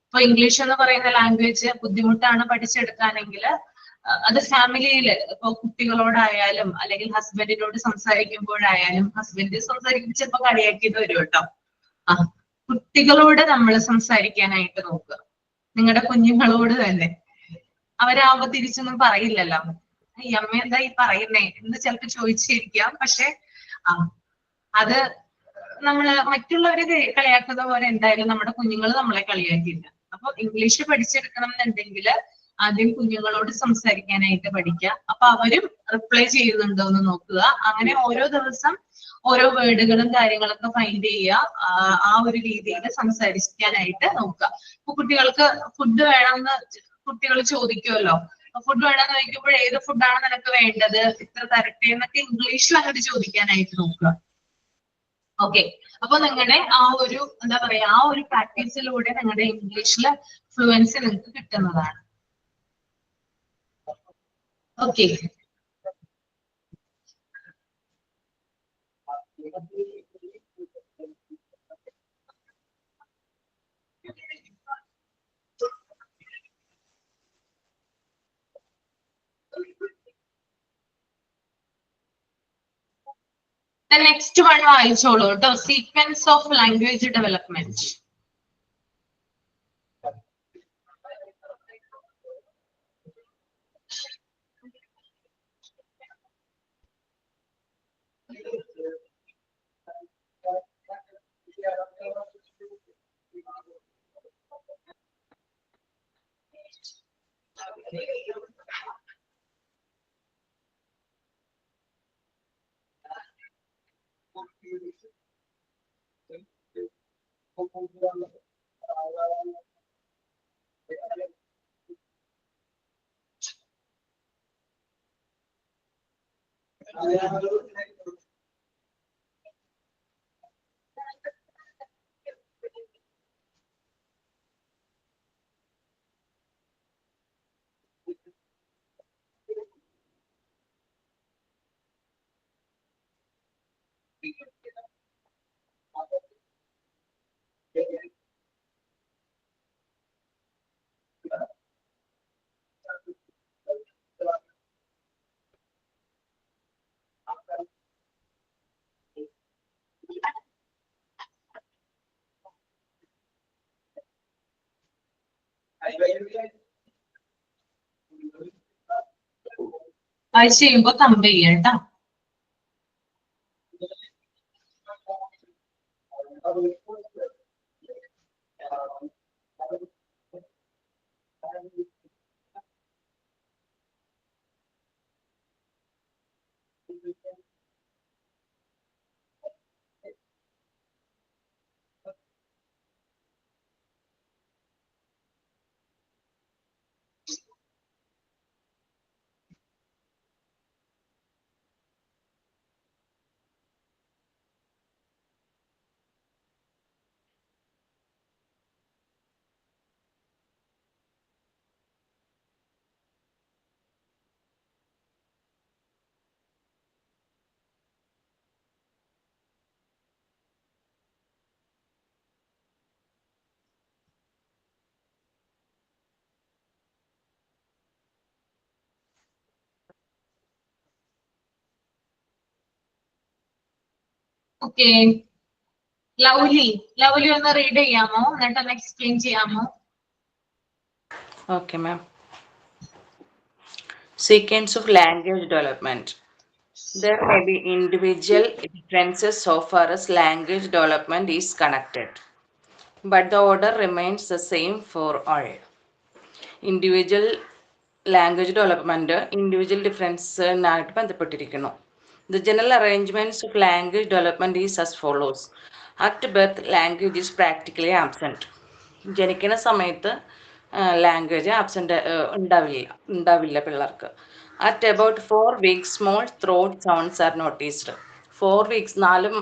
ഇപ്പൊ ഇംഗ്ലീഷ് എന്ന് പറയുന്ന ലാംഗ്വേജ് ബുദ്ധിമുട്ടാണ് പഠിച്ചെടുക്കാനെങ്കിൽ അത് ഫാമിലിയില് ഇപ്പൊ കുട്ടികളോടായാലും അല്ലെങ്കിൽ ഹസ്ബൻഡിനോട് സംസാരിക്കുമ്പോഴായാലും, ഹസ്ബൻഡ് സംസാരിക്കുമ്പോൾ ചിലപ്പോൾ കളിയാക്കിയത് വരും കേട്ടോ. കുട്ടികളോട് നമ്മൾ സംസാരിക്കാനായിട്ട് നോക്കുക, നിങ്ങളുടെ കുഞ്ഞുങ്ങളോട് തന്നെ. അവരാവുമ്പോ തിരിച്ചൊന്നും പറയില്ലല്ലോ. ഈ അമ്മ എന്താ ഈ പറയുന്നേ എന്ന് ചിലപ്പോൾ ചോദിച്ചിരിക്കാം. പക്ഷെ അത് നമ്മള് മറ്റുള്ളവരെ കളിയാക്കുന്ന പോലെ എന്തായാലും നമ്മുടെ കുഞ്ഞുങ്ങൾ നമ്മളെ കളിയാക്കില്ല. അപ്പൊ ഇംഗ്ലീഷ് പഠിച്ചെടുക്കണം എന്നുണ്ടെങ്കിൽ ആദ്യം കുഞ്ഞുങ്ങളോട് സംസാരിക്കാനായിട്ട് പഠിക്കുക. അപ്പൊ അവരും റിപ്ലൈ ചെയ്യുന്നുണ്ടോ എന്ന് നോക്കുക. അങ്ങനെ ഓരോ ദിവസം ഓരോ വേർഡുകളും കാര്യങ്ങളൊക്കെ ഫൈൻഡ് ചെയ്യുക. ആ ഒരു രീതിയിൽ സംസാരിക്കാനായിട്ട് നോക്കുക. ഇപ്പൊ കുട്ടികൾക്ക് ഫുഡ് വേണമെന്ന് കുട്ടികൾ ചോദിക്കുമല്ലോ. ഫുഡ് വേണമെന്ന് ചോദിക്കുമ്പോൾ ഏത് ഫുഡാണ് നിനക്ക് വേണ്ടത്, ഇത്ര തരട്ടെ എന്നൊക്കെ ഇംഗ്ലീഷിൽ അങ്ങോട്ട് ചോദിക്കാനായിട്ട് നോക്കുക. ഓക്കെ, അപ്പൊ നിങ്ങളുടെ ആ ഒരു എന്താ പറയാ ആ ഒരു പ്രാക്ടീസിലൂടെ നിങ്ങളുടെ ഇംഗ്ലീഷില് ഫ്ലുവൻസി നിങ്ങൾക്ക് കിട്ടുന്നതാണ്. ഓക്കെ, the next one വായിച്ചോളൂ കേട്ടോ. Sequence of language development. അത് ചെയ്യുമ്പോ കമ്പ് ചെയ്യാം കേട്ടോ. ഓക്കെ, ലവ്ലി ഒന്ന് റീഡ് ചെയ്യാമോ? എന്നിട്ടൊന്ന് എക്സ്പ്ലെയിൻ ചെയ്യാമോ? Okay, ma'am. Sequence of language development. There may be individual differences so far as language development is connected, but the order remains the same for all. Individual language development, individual difference ആയിട്ട് ബന്ധപ്പെട്ടിരിക്കുന്നു. The general arrangements of language development is as follows. At birth, language is practically absent. ജനിക്കുന്ന സമയത്ത് language absent ഉണ്ടാവില്ല പിള്ളേർക്ക്. At about 4 weeks, small throat sounds are noticed. 4 weeks 4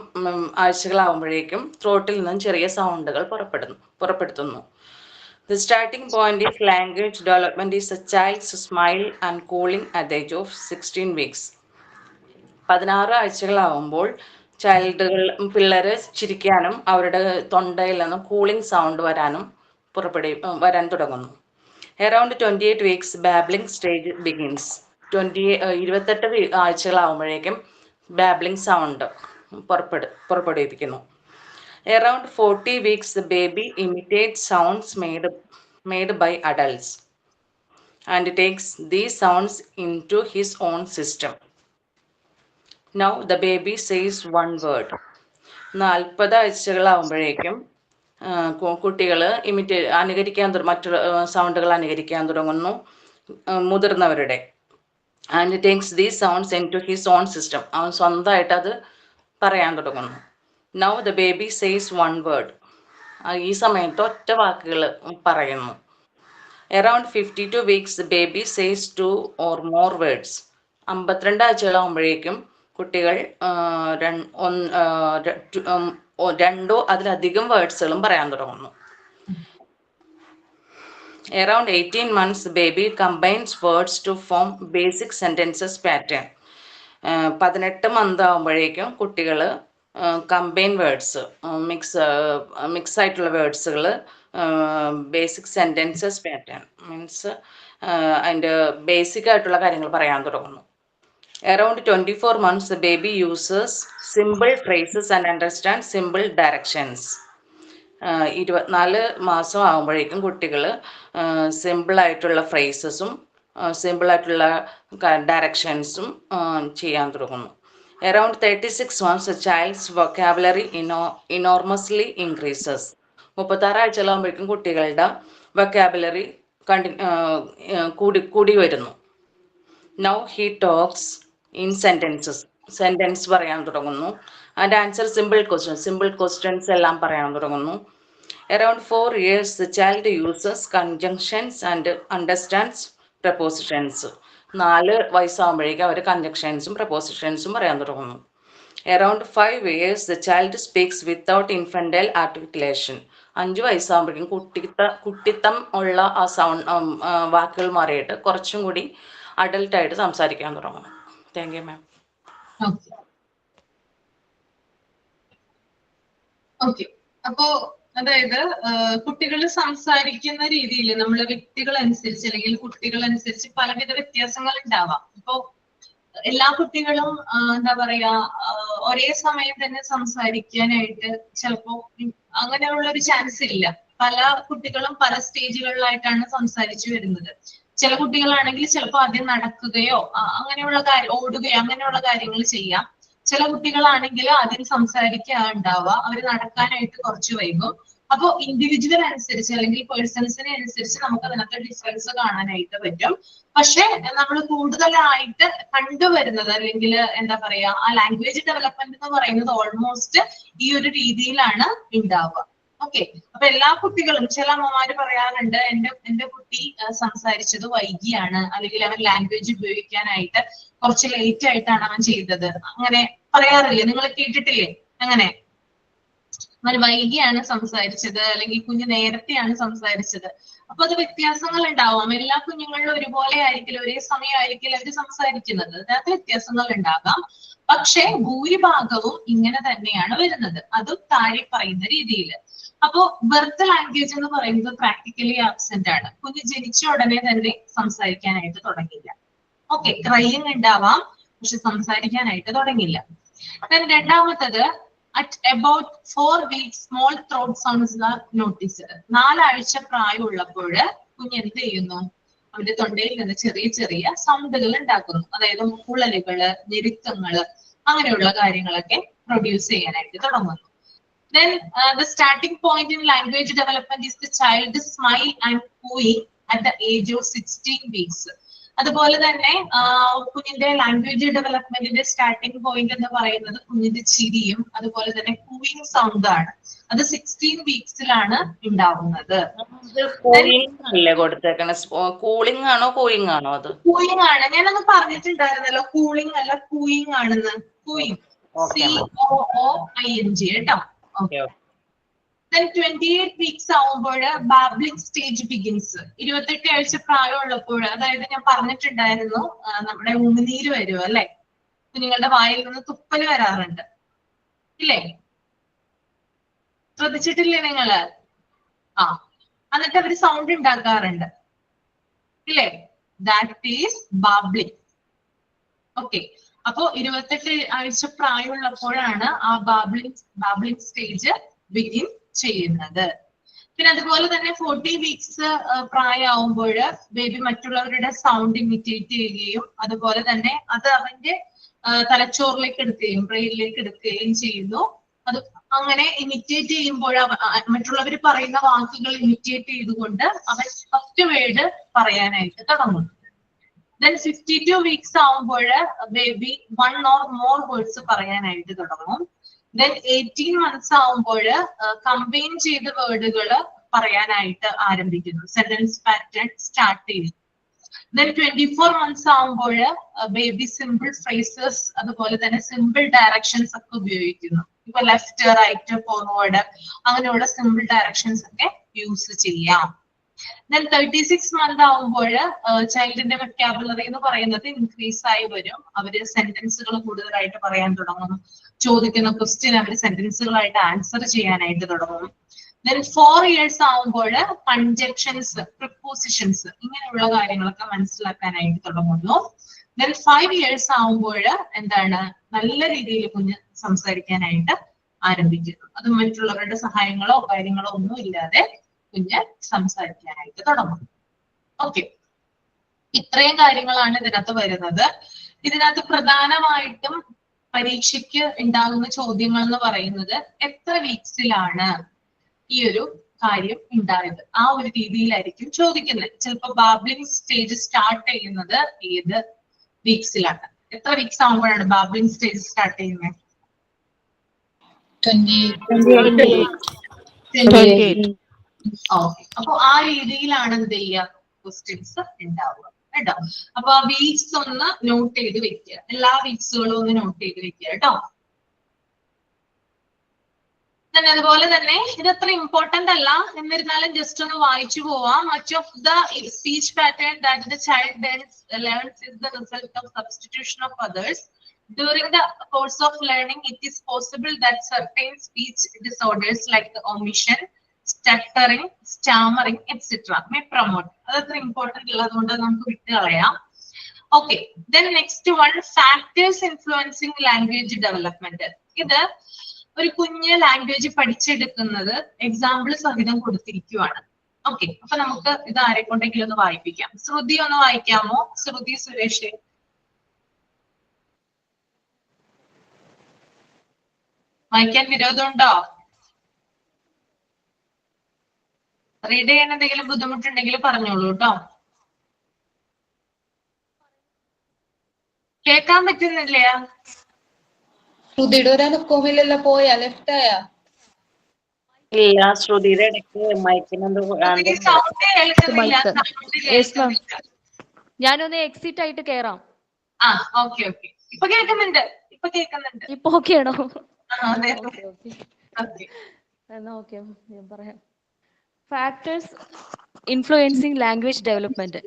ആഴ്ചകളാവുമ്പോഴേക്കും throttle നിന്നും ചെറിയ സൗണ്ടുകൾ പുറപ്പെടുത്തുന്നു. The starting point is language development is a child's smile and cooling at the age of 16 weeks. 16 ആഴ്ചകളാവുമ്പോൾ പിള്ളേര് ചിരിക്കാനും അവരുടെ തൊണ്ടയിൽ നിന്ന് കൂളിംഗ് സൗണ്ട് വരാൻ തുടങ്ങുന്നു. Around 28 weeks, babbling stage begins. 28 ആഴ്ചകളാവുമ്പോഴേക്കും ബാബ്ലിംഗ് സൗണ്ട് പുറപ്പെടുവിപ്പിക്കുന്നു. Around 40 weeks, the baby imitates sounds made by adults. and takes these sounds into his own system. Now the baby says one word. 40 ആഴ്ചകളാവുമ്പോഴേക്കും കുട്ടികൾ മറ്റു സൗണ്ടുകൾ അനുകരിക്കാൻ തുടങ്ങുന്നു മുതിർന്നവരുടെ. And takes these sounds into his own system. അവൻ സ്വന്തമായിട്ട് അത് പറയാൻ തുടങ്ങുന്നു. Now the baby says one word. ഈ സമയത്ത് ഒറ്റ വാക്കുകൾ പറയുന്നു. Around 52 weeks the baby says 2 or more words. 52 ആഴ്ചകളാകുമ്പോഴേക്കും കുട്ടികൾ 2 അതിലധികം വേർഡ്സുകളും പറയാൻ തുടങ്ങുന്നു. Around 18 months, the baby combines words to form basic sentences pattern. 18 month ആകുമ്പോഴേക്കും കുട്ടികൾ കമ്പൈൻ വേർഡ്സ് മിക്സ് ആയിട്ടുള്ള വേർഡ്സുകൾ ബേസിക് സെൻറ്റൻസസ് പാറ്റേൺ മീൻസ് അതിൻ്റെ ബേസിക് ആയിട്ടുള്ള കാര്യങ്ങൾ പറയാൻ തുടങ്ങുന്നു. Around 24 months, the baby uses simple phrases and understands simple directions. 24 മാസം ആകുമ്പോഴേക്കും കുട്ടികൾ സിമ്പിളായിട്ടുള്ള ഫ്രേസസും സിമ്പിളായിട്ടുള്ള ഡയറക്ഷൻസും ചെയ്യാൻ തുടങ്ങുന്നു. Around 36 months, the child's vocabulary enormously increases. 36 ആഴ്ചകളാകുമ്പോഴേക്കും കുട്ടികളുടെ വൊക്കാബുലറി കൂടി വരുന്നു. Now he talks in sentences. Sentence പറയാൻ തുടങ്ങുന്നു. ആൻഡ് ആൻസർ സിമ്പിൾ ക്വസ്റ്റ്യൻസ് എല്ലാം പറയാൻ തുടങ്ങുന്നു. Around 4 years, the child uses conjunctions and understands prepositions. 4 വയസ്സാകുമ്പോഴേക്കും അവർ കൺജങ്ഷൻസും പ്രപ്പോസിഷൻസും പറയാൻ തുടങ്ങുന്നു. Around 5 years, the child speaks without infantile articulation. 5 വയസ്സാകുമ്പോഴേക്കും കുട്ടിത്തം ഉള്ള ആ വാക്കുകൾ മാറിയിട്ട് കുറച്ചും കൂടി അഡൽട്ടായിട്ട് സംസാരിക്കാൻ തുടങ്ങുന്നു. Thank you ma'am. ഓക്കെ, അപ്പോ അതായത് കുട്ടികൾ സംസാരിക്കുന്ന രീതിയിൽ നമ്മളെ വ്യക്തികളനുസരിച്ച് അല്ലെങ്കിൽ കുട്ടികളനുസരിച്ച് പലവിധ വ്യത്യാസങ്ങൾ ഉണ്ടാവാം. ഇപ്പോ എല്ലാ കുട്ടികളും എന്താ പറയാ ഒരേ സമയം തന്നെ സംസാരിക്കാനായിട്ട് ചിലപ്പോ അങ്ങനെയുള്ള ഒരു ചാൻസ് ഇല്ല. പല കുട്ടികളും പല സ്റ്റേജുകളിലായിട്ടാണ് സംസാരിച്ചു വരുന്നത്. ചില കുട്ടികളാണെങ്കിൽ ചിലപ്പോൾ ആദ്യം നടക്കുകയോ അങ്ങനെയുള്ള ഓടുകയോ അങ്ങനെയുള്ള കാര്യങ്ങൾ ചെയ്യാം. ചില കുട്ടികളാണെങ്കിൽ ആദ്യം സംസാരിക്കാണ്ടാവുക, അവർ നടക്കാനായിട്ട് കുറച്ച് വൈകും. അപ്പോ ഇൻഡിവിജ്വൽ അനുസരിച്ച് അല്ലെങ്കിൽ പേഴ്സൺസിനെ അനുസരിച്ച് നമുക്ക് അതിനകത്ത് ഡിഫറൻസ് കാണാനായിട്ട് പറ്റും. പക്ഷെ നമ്മൾ കൂടുതലായിട്ട് കണ്ടുവരുന്നത് അല്ലെങ്കിൽ എന്താ പറയാ ആ ലാംഗ്വേജ് ഡെവലപ്മെന്റ് എന്ന് പറയുന്നത് ഓൾമോസ്റ്റ് ഈ ഒരു രീതിയിലാണ് ഉണ്ടാവുക. ഓക്കെ, അപ്പൊ എല്ലാ കുട്ടികളും ചില അമ്മമാര് പറയാറുണ്ട് എന്റെ കുട്ടി സംസാരിച്ചത് വൈകിയാണ്, അല്ലെങ്കിൽ അവൻ ലാംഗ്വേജ് ഉപയോഗിക്കാനായിട്ട് കുറച്ച് ലേറ്റ് ആയിട്ടാണ് അവൻ ചെയ്തത്. അങ്ങനെ പറയാറില്ലേ? നിങ്ങൾ കേട്ടിട്ടില്ലേ? അങ്ങനെ അവൻ വൈകിയാണ് സംസാരിച്ചത്, അല്ലെങ്കിൽ കുഞ്ഞ് നേരത്തെയാണ് സംസാരിച്ചത്. അപ്പൊ അത് വ്യത്യാസങ്ങൾ ഉണ്ടാവാം. എല്ലാ കുഞ്ഞുങ്ങളിലും ഒരുപോലെ ആയിരിക്കില്ല, ഒരേ സമയമായിരിക്കില്ല അവർ സംസാരിക്കുന്നത്. അതിനകത്ത് വ്യത്യാസങ്ങൾ ഉണ്ടാകാം. പക്ഷെ ഭൂരിഭാഗവും ഇങ്ങനെ തന്നെയാണ് വരുന്നത്, അതും താഴെ പറയുന്ന രീതിയിൽ. അപ്പോ ബർത്ത് ലാംഗ്വേജ് എന്ന് പറയുന്നത് പ്രാക്ടിക്കലി ആബ്സെന്റ് ആണ്. കുഞ്ഞ് ജനിച്ച ഉടനെ തന്നെ സംസാരിക്കാനായിട്ട് തുടങ്ങില്ല. ഓക്കെ, ക്രൈയിങ് ഉണ്ടാവാം, പക്ഷെ സംസാരിക്കാനായിട്ട് തുടങ്ങില്ല. രണ്ടാമത്തത് at about 4 weeks small throat sounds are noticed. 4 ആഴ്ച പ്രായമുള്ളപ്പോൾ കുഞ്ഞ് എന്ത് ചെയ്യുന്നു? അവന്റെ തൊണ്ടയിൽ നിന്ന് ചെറിയ ചെറിയ സൗണ്ടുകൾ ഉണ്ടാക്കുന്നു. അതായത് മുക്കുളലുകള്, ഞെരുക്കങ്ങള്, അങ്ങനെയുള്ള കാര്യങ്ങളൊക്കെ പ്രൊഡ്യൂസ് ചെയ്യാനായിട്ട് തുടങ്ങുന്നു. Then the starting point in language development is the child smile and cooing at the age of 16 weeks. അതുപോലെ തന്നെ കുഞ്ഞിന്റെ ലാംഗ്വേജ് ഡെവലപ്മെന്റിന്റെ സ്റ്റാർട്ടിംഗ് പോയിന്റ് എന്ന് പറയുന്നത് കുഞ്ഞിന്റെ ചിരിയും അതുപോലെ തന്നെ കൂയിങ് സൗണ്ട് ആണ്. അത് 16 വീക്സിലാണ് ഉണ്ടാവുന്നത്. കൂളിംഗ് ആണോ കൂയിങ് ആണോ? അത് കൂയിങ് ആണ്. ഞാനൊന്ന് പറഞ്ഞിട്ടുണ്ടായിരുന്നല്ലോ, കൂളിംഗ് അല്ല കൂയിങ് ആണെന്ന്. കൂയിങ്, COOING കേട്ടോ. Then 28 വീക്സ് ആവുമ്പോൾ ബാബ്ലിംഗ് സ്റ്റേജ് ബിഗിൻസ്. 28 ആഴ്ച പ്രായമുള്ളപ്പോൾ, അതായത് ഞാൻ പറഞ്ഞിട്ടുണ്ടായിരുന്നു നമ്മുടെ ഉമിനീര് വരും അല്ലെ, കുഞ്ഞുങ്ങളുടെ വായിൽ നിന്ന് തുപ്പല് വരാറുണ്ട് ഇല്ലേ? ശ്രദ്ധിച്ചിട്ടില്ലേ നിങ്ങള്? എന്നിട്ട് അവര് സൗണ്ട് ഉണ്ടാക്കാറുണ്ട് ഇല്ലേ? That is babbling. ഓക്കെ, അപ്പോ 28 ആഴ്ച പ്രായമുള്ളപ്പോഴാണ് ആ ബാബ്ലിംഗ് സ്റ്റേജ് ബിഗിൻ ചെയ്യുന്നത്. പിന്നെ അതുപോലെ തന്നെ 40 വീക്സ് പ്രായമാകുമ്പോൾ ബേബി മറ്റുള്ളവരുടെ സൗണ്ട് ഇമിറ്റേറ്റ് ചെയ്യുകയും അതുപോലെ തന്നെ അത് അവന്റെ തലച്ചോറിലേക്ക് എടുക്കുകയും ബ്രെയിനിലേക്ക് എടുക്കുകയും ചെയ്യുന്നു. അത് അങ്ങനെ ഇമിറ്റേറ്റ് ചെയ്യുമ്പോൾ മറ്റുള്ളവർ പറയുന്ന വാക്കുകൾ ഇമിറ്റേറ്റ് ചെയ്തുകൊണ്ട് അവൻ ഫസ്റ്റ് വേർഡ് പറയാനായിട്ട് തുടങ്ങുന്നു. ദെൻ 52 വീക്സ് ആവുമ്പോൾ ബേബി 1 or more വേർഡ്സ് പറയാനായിട്ട് തുടങ്ങും. ദെൻ 18 months ആവുമ്പോൾ കമ്പൈൻ ചെയ്ത വേർഡുകൾ പറയാനായിട്ട് ആരംഭിക്കുന്നു. സെന്റൻസ് പാറ്റേൺ സ്റ്റാർട്ട് ചെയ്യുന്നു. ദെൻ 24 months ആവുമ്പോൾ ബേബി സിമ്പിൾ ഫ്രേസസ് അതുപോലെ തന്നെ സിമ്പിൾ ഡയറക്ഷൻസ് ഒക്കെ ഉപയോഗിക്കുന്നു. ഇപ്പൊ ലെഫ്റ്റ് റൈറ്റ് ഫോർവേഡ് അങ്ങനെയുള്ള സിമ്പിൾ ഡയറക്ഷൻസ് ഒക്കെ യൂസ് ചെയ്യാം. ദെൻ 36 months ആവുമ്പോൾ ചൈൽഡിന്റെ വെക്കാബുലറി എന്ന് പറയുന്നത് ഇൻക്രീസ് ആയി വരും. അവര് സെന്റൻസുകൾ കൂടുതലായിട്ട് പറയാൻ തുടങ്ങും. ചോദിക്കുന്ന ക്വസ്റ്റ്യൻ അവർ സെന്റൻസുകളായിട്ട് ആൻസർ ചെയ്യാനായിട്ട് തുടങ്ങും. ദെൻ 4 years ആവുമ്പോൾ കൺജക്ഷൻസ് പ്രിപ്പോസിഷൻസ് ഇങ്ങനെയുള്ള കാര്യങ്ങളൊക്കെ മനസ്സിലാക്കാനായിട്ട് തുടങ്ങുന്നു. ദെൻ 5 years ആവുമ്പോൾ എന്താണ് നല്ല രീതിയിൽ കുഞ്ഞ് സംസാരിക്കാനായിട്ട് ആരംഭിക്കുന്നു. അത് മറ്റുള്ളവരുടെ സഹായങ്ങളോ കാര്യങ്ങളോ ഒന്നും ഇല്ലാതെ കുഞ്ഞ് സംസാരിക്കാനായിട്ട് തുടങ്ങും. ഓക്കെ, ഇത്രയും കാര്യങ്ങളാണ് ഇതിനകത്ത് വരുന്നത്. ഇതിനകത്ത് പ്രധാനമായിട്ടും പരീക്ഷയ്ക്ക് ഉണ്ടാകുന്ന ചോദ്യങ്ങൾ എന്ന് പറയുന്നത് എത്ര വീക്സിലാണ് ഈ ഒരു കാര്യം ഉണ്ടായത്, ആ ഒരു രീതിയിലായിരിക്കും ചോദിക്കുന്നത്. ചിലപ്പോൾ ബാബ്ലിംഗ് സ്റ്റേജ് സ്റ്റാർട്ട് ചെയ്യുന്നത് ഏത് വീക്സിലാണ്? എത്ര വീക്സ് ആകുമ്പോഴാണ് ബാബ്ലിംഗ് സ്റ്റേജ് സ്റ്റാർട്ട് ചെയ്യുന്നത്? 28. ഓക്കെ, അപ്പൊ ആ രീതിയിലാണ് എന്ത് ചെയ്യുക ക്വസ്റ്റ്യൻസ് ഉണ്ടാവുക കേട്ടോ. അപ്പൊ ആ വീക്സ് ഒന്ന് നോട്ട് ചെയ്ത് വെക്കുക, എല്ലാ വീക്സുകളും ഒന്ന് നോട്ട് ചെയ്ത് വെക്കുക കേട്ടോ. അതുപോലെ തന്നെ ഇതത്ര ഇമ്പോർട്ടന്റ് അല്ല, എന്നിരുന്നാലും ജസ്റ്റ് ഒന്ന് വായിച്ചു പോവാം. Much of the speech pattern that the child learns is the result of substitution of others. During the course of learning, it is possible that certain speech disorders like omission, stuttering, stammering, etc. may promote. That's important. Okay. Then next one, factors influencing language development. ഇത് ഒരു കുഞ്ഞ് language പഠിച്ചെടുക്കുന്നത് example സഹിതം കൊടുത്തിരിക്കുവാണ്. Okay, അപ്പൊ നമുക്ക് ഇത് ആരെ കൊണ്ടെങ്കിലും ഒന്ന് വായിപ്പിക്കാം. ശ്രുതി ഒന്ന് വായിക്കാമോ? ശ്രുതി സുരേഷ് വായിക്കാൻ വിരോധമുണ്ടോ? റീഡ് ചെയ്യാൻ എന്തെങ്കിലും ബുദ്ധിമുട്ടുണ്ടെങ്കിൽ പറഞ്ഞോളൂ കേട്ടോ. കേൾക്കാൻ പറ്റുന്നില്ല? ശ്രുതിയുടെ ഒരു അനുഭവമില്ലല്ലോ, പോയാ ലെഫ്റ്റ് ആയാ? ഇല്ല, ശ്രുതിയുടെ ഇടയ്ക്ക് മയക്കിനെന്തോ സൗണ്ട് കേൾക്കുന്നില്ല. ഞാനൊന്ന് എക്സിറ്റ് ആയിട്ട് കേറാം. ആ, ഓക്കെ ഓക്കെ, ഇപ്പൊ കേൾക്കുന്നുണ്ട്. ഇപ്പൊ ഓക്കെ ആണോ? എന്നാ ഓക്കെ, ഞാൻ പറയാം. Factors influencing language development.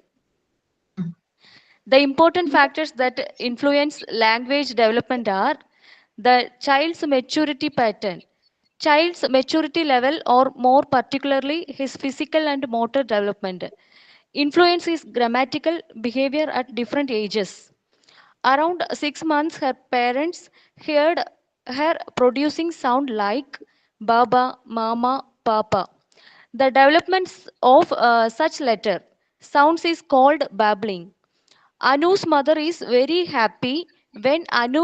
The important factors that influence language development are the child's maturity pattern, child's maturity level, or more particularly his physical and motor development. Influence is grammatical behavior at different ages. Around 6 months, her parents heard her producing sound like Baba, Mama, Papa. The developments of such letter sounds is called babbling. Anu's mother is very happy when Anu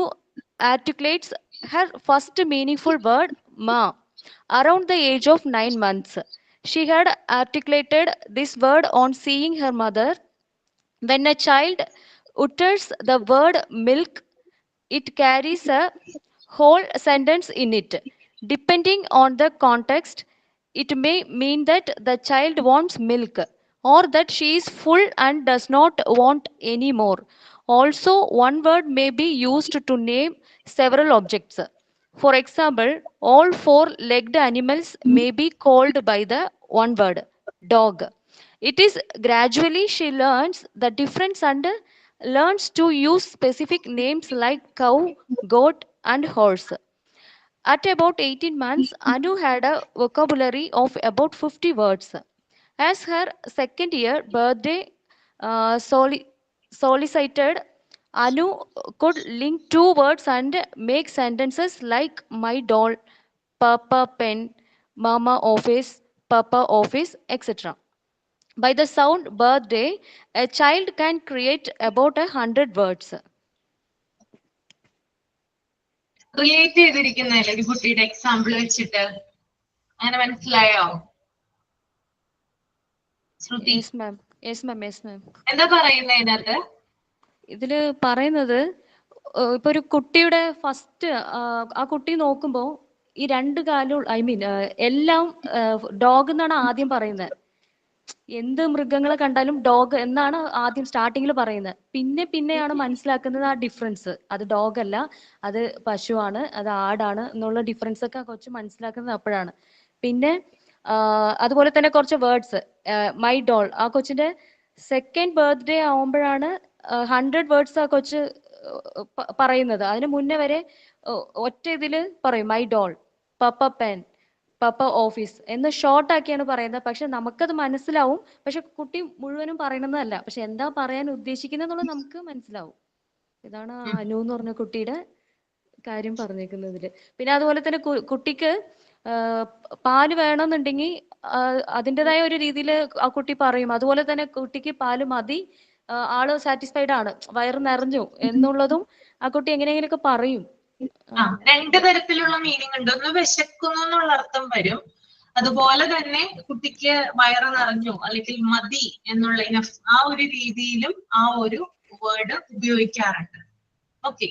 articulates her first meaningful word, Ma, around the age of 9 months. She had articulated this word on seeing her mother. When a child utters the word milk, it carries a whole sentence in it. Depending on the context, it may mean that the child wants milk or that she is full and does not want any more. Also, one word may be used to name several objects. For example, all four-legged animals may be called by the one word, dog. It is gradually she learns the difference and learns to use specific names like cow, goat, and horse. At about 18 months, Anu had a vocabulary of about 50 words. As her second year birthday solicited, Anu could link two words and make sentences like my doll, Papa pen, Mama office, papa, office, etc. By the sound birthday, a child can create about 100 words. Relate ചെയ്തിരിക്കുന്നല്ലേ ഒരു കുട്ടിയുടെ example വെച്ചിട്ട് അങ്ങനെ മനസ്സിലായോ? ശ്രുതി Yes, ma'am. Yes, ma'am. Yes, ma'am. എന്താ പറയുന്നത് ഇതിനകത്ത്? ഇതില് പറയുന്നത് ഇപ്പൊ ഒരു കുട്ടിയുടെ ഫസ്റ്റ് ആ കുട്ടി നോക്കുമ്പോൾ ഈ രണ്ട് കാലും എല്ലാം ഡോഗ് എന്നാണ് ആദ്യം പറയുന്നത്. എന്ത് മൃഗങ്ങളെ കണ്ടാലും ഡോഗ് എന്നാണ് ആദ്യം സ്റ്റാർട്ടിങ്ങിൽ പറയുന്നത്. പിന്നെയാണ് മനസ്സിലാക്കുന്നത് ആ ഡിഫറൻസ്. അത് ഡോഗ് അല്ല, അത് പശുവാണ്, അത് ആടാണ് എന്നുള്ള ഡിഫറൻസ് ഒക്കെ കൊച്ചു മനസ്സിലാക്കുന്നത് അപ്പോഴാണ്. പിന്നെ അതുപോലെ തന്നെ കുറച്ച് വേർഡ്സ്, മൈ ഡോൾ, ആ കൊച്ചിന്റെ സെക്കൻഡ് ബർത്ത്ഡേ ആവുമ്പോഴാണ് 100 വേർഡ്സ് ആ കൊച്ച് പറയുന്നത്. അതിന് മുന്നേ വരെ ഒറ്റ ഇതില് പറയും my doll, papa pen, papa office എന്ന് ഷോർട്ട് ആക്കിയാണ് പറയുന്നത്. പക്ഷെ നമുക്കത് മനസ്സിലാവും. പക്ഷെ കുട്ടി മുഴുവനും പറയണമെന്നല്ല, പക്ഷെ എന്താ പറയാൻ ഉദ്ദേശിക്കുന്നത് എന്നുള്ളത് നമുക്ക് മനസ്സിലാവും. ഇതാണ് അനു എന്ന് പറഞ്ഞ കുട്ടിയുടെ കാര്യം പറഞ്ഞേക്കുന്നതില്. പിന്നെ അതുപോലെ തന്നെ കുട്ടിക്ക് പാല് വേണമെന്നുണ്ടെങ്കിൽ അതിൻ്റെതായ ഒരു രീതിയിൽ ആ കുട്ടി പറയും. അതുപോലെ തന്നെ കുട്ടിക്ക് പാല് മതി, ആള് സാറ്റിസ്ഫൈഡ് ആണ്, വയറ് നിറഞ്ഞു എന്നുള്ളതും ആ കുട്ടി എങ്ങനെയെങ്കിലൊക്കെ പറയും. രണ്ട് തരത്തിലുള്ള മീനിങ് ഉണ്ട്. ഒന്ന് വിശക്കുന്നു എന്നുള്ള അർത്ഥം വരും. അതുപോലെ തന്നെ കുട്ടിക്ക് വയറ് നിറഞ്ഞു അല്ലെങ്കിൽ മതി എന്നുള്ള ആ ഒരു രീതിയിലും ആ ഒരു വേർഡ് ഉപയോഗിക്കാറുണ്ട്. ഓക്കെ.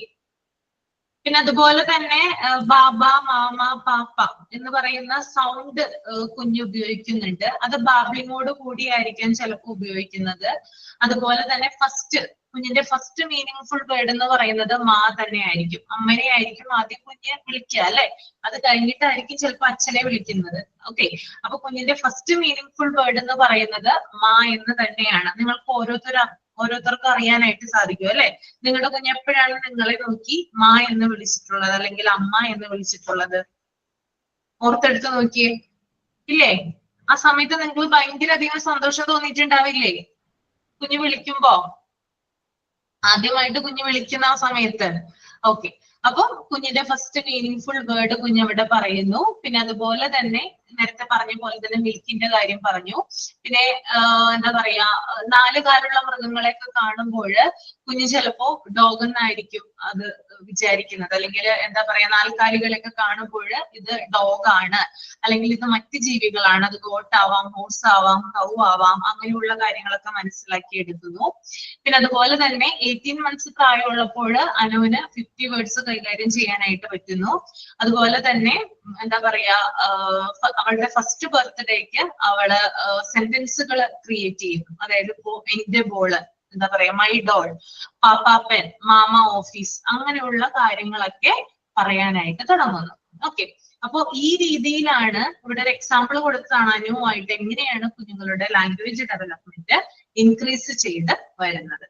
പിന്നെ അതുപോലെ തന്നെ ബാബ, മാമ, പാപ്പ എന്ന് പറയുന്ന സൗണ്ട് കുഞ്ഞ് ഉപയോഗിക്കുന്നുണ്ട്. അത് ബാബിനോട് കൂടിയായിരിക്കാം ചിലപ്പോൾ ഉപയോഗിക്കുന്നത്. അതുപോലെ തന്നെ കുഞ്ഞിന്റെ ഫസ്റ്റ് മീനിങ് വേർഡ് എന്ന് പറയുന്നത് മാ തന്നെ ആയിരിക്കും. അമ്മനെ ആയിരിക്കും ആദ്യം കുഞ്ഞ് വിളിക്കുക അല്ലെ. അത് കഴിഞ്ഞിട്ടായിരിക്കും ചിലപ്പോൾ അച്ഛനെ വിളിക്കുന്നത്. ഓക്കെ. അപ്പൊ കുഞ്ഞിന്റെ ഫസ്റ്റ് മീനിങ് വേർഡ് എന്ന് പറയുന്നത് മാ എന്ന് തന്നെയാണ്. നിങ്ങൾക്ക് ഓരോരുത്തർക്കും അറിയാനായിട്ട് സാധിക്കും അല്ലെ. നിങ്ങളുടെ കുഞ്ഞ് എപ്പോഴാണ് നിങ്ങളെ നോക്കി മാ എന്ന് വിളിച്ചിട്ടുള്ളത് അല്ലെങ്കിൽ അമ്മ എന്ന് വിളിച്ചിട്ടുള്ളത്? ഓർത്തെടുത്ത് നോക്കിയേ. ഇല്ലേ? ആ സമയത്ത് നിങ്ങൾക്ക് ഭയങ്കര അധികം സന്തോഷം തോന്നിയിട്ടുണ്ടാവില്ലേ കുഞ്ഞ് വിളിക്കുമ്പോ? ആദ്യമായിട്ട് കുഞ്ഞ് വിളിക്കുന്ന ആ സമയത്ത്. ഓക്കെ. അപ്പൊ കുഞ്ഞിന്റെ ഫസ്റ്റ് മീനിങ് വേർഡ് കുഞ്ഞ് അവിടെ പറയുന്നു. പിന്നെ അതുപോലെ തന്നെ നേരത്തെ പറഞ്ഞ പോലെ തന്നെ മിൽക്കിന്റെ കാര്യം പറഞ്ഞു. പിന്നെ എന്താ പറയാ, 4 കാലുള്ള മൃഗങ്ങളെയൊക്കെ കാണുമ്പോൾ കുഞ്ഞ് ചിലപ്പോ ഡോഗ് എന്നായിരിക്കും അത് വിചാരിക്കുന്നത്. അല്ലെങ്കിൽ എന്താ പറയാ, 4 കാലികളെയൊക്കെ കാണുമ്പോൾ ഇത് ഡോഗ് ആണ്, അല്ലെങ്കിൽ ഇത് മറ്റ് ജീവികളാണ്, അത് ഗോട്ട് ആവാം, ഹോഴ്സ് ആവാം, കൗ ആവാം, അങ്ങനെയുള്ള കാര്യങ്ങളൊക്കെ മനസ്സിലാക്കി എടുക്കുന്നു. പിന്നെ അതുപോലെ തന്നെ 18 months പ്രായമുള്ളപ്പോൾ അനുവിന് 50 വേർഡ്സ് കൈകാര്യം ചെയ്യാനായിട്ട് പറ്റുന്നു. അതുപോലെ തന്നെ എന്താ പറയാ, അവളുടെ ഫസ്റ്റ് ബർത്ത്ഡേക്ക് അവള് സെന്റൻസുകൾ ക്രിയേറ്റ് ചെയ്യുന്നു. അതായത് ഇപ്പോ എന്റെ ബോള്, എന്താ പറയാ, മൈ ഡോൾ, പാപ്പാ പെൻ, മാമ ഓഫീസ്, അങ്ങനെയുള്ള കാര്യങ്ങളൊക്കെ പറയാനായിട്ട് തുടങ്ങുന്നു. ഓക്കെ. അപ്പോ ഈ രീതിയിലാണ് ഇവിടെ ഒരു എക്സാമ്പിൾ കൊടുത്താണ് അനുവുമായിട്ട് എങ്ങനെയാണ് കുഞ്ഞുങ്ങളുടെ ലാംഗ്വേജ് ഡെവലപ്മെന്റ് ഇൻക്രീസ് ചെയ്ത് വരുന്നത്.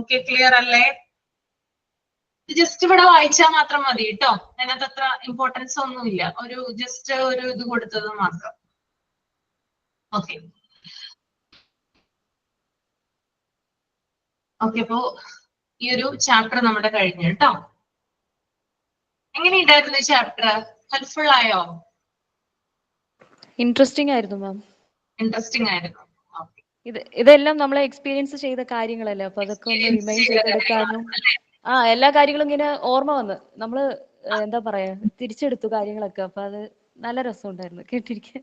ഓക്കെ, ക്ലിയർ അല്ലേ? ജസ്റ്റ് ഇവിടെ വായിച്ചാൽ മാത്രം മതി കേട്ടോ. അതിനകത്ത് അത്ര ഇമ്പോർട്ടൻസ് ഒന്നുമില്ല. ജസ്റ്റ് ഒരു ഇത് കൊടുത്തത് മാത്രം. ഓക്കെ. ഓക്കെ, അപ്പോ ഈ ഒരു ചാപ്റ്റർ നമ്മുടെ കഴിഞ്ഞു കേട്ടോ. എങ്ങനെയുണ്ടായിരുന്നു ഈ ചാപ്റ്റർ? ഹെൽപ്ഫുൾ ആയോ? ഇൻട്രസ്റ്റിംഗ് ആയിരുന്നു മാം. ഇൻട്രസ്റ്റിംഗ് ആയിരുന്നു. ഇതെല്ലാം നമ്മളെ എക്സ്പീരിയൻസ് ചെയ്ത കാര്യങ്ങളല്ലേ, അപ്പൊ അതൊക്കെ ഒന്ന് റിമൈൻഡ് ചെയ്തെടുക്കാനും എല്ലാ കാര്യങ്ങളും ഇങ്ങനെ ഓർമ്മ വന്ന് നമ്മള് എന്താ പറയാ തിരിച്ചെടുത്തു കാര്യങ്ങളൊക്കെ. അപ്പൊ അത് നല്ല രസമുണ്ടായിരുന്നു കേട്ടിരിക്കാൻ.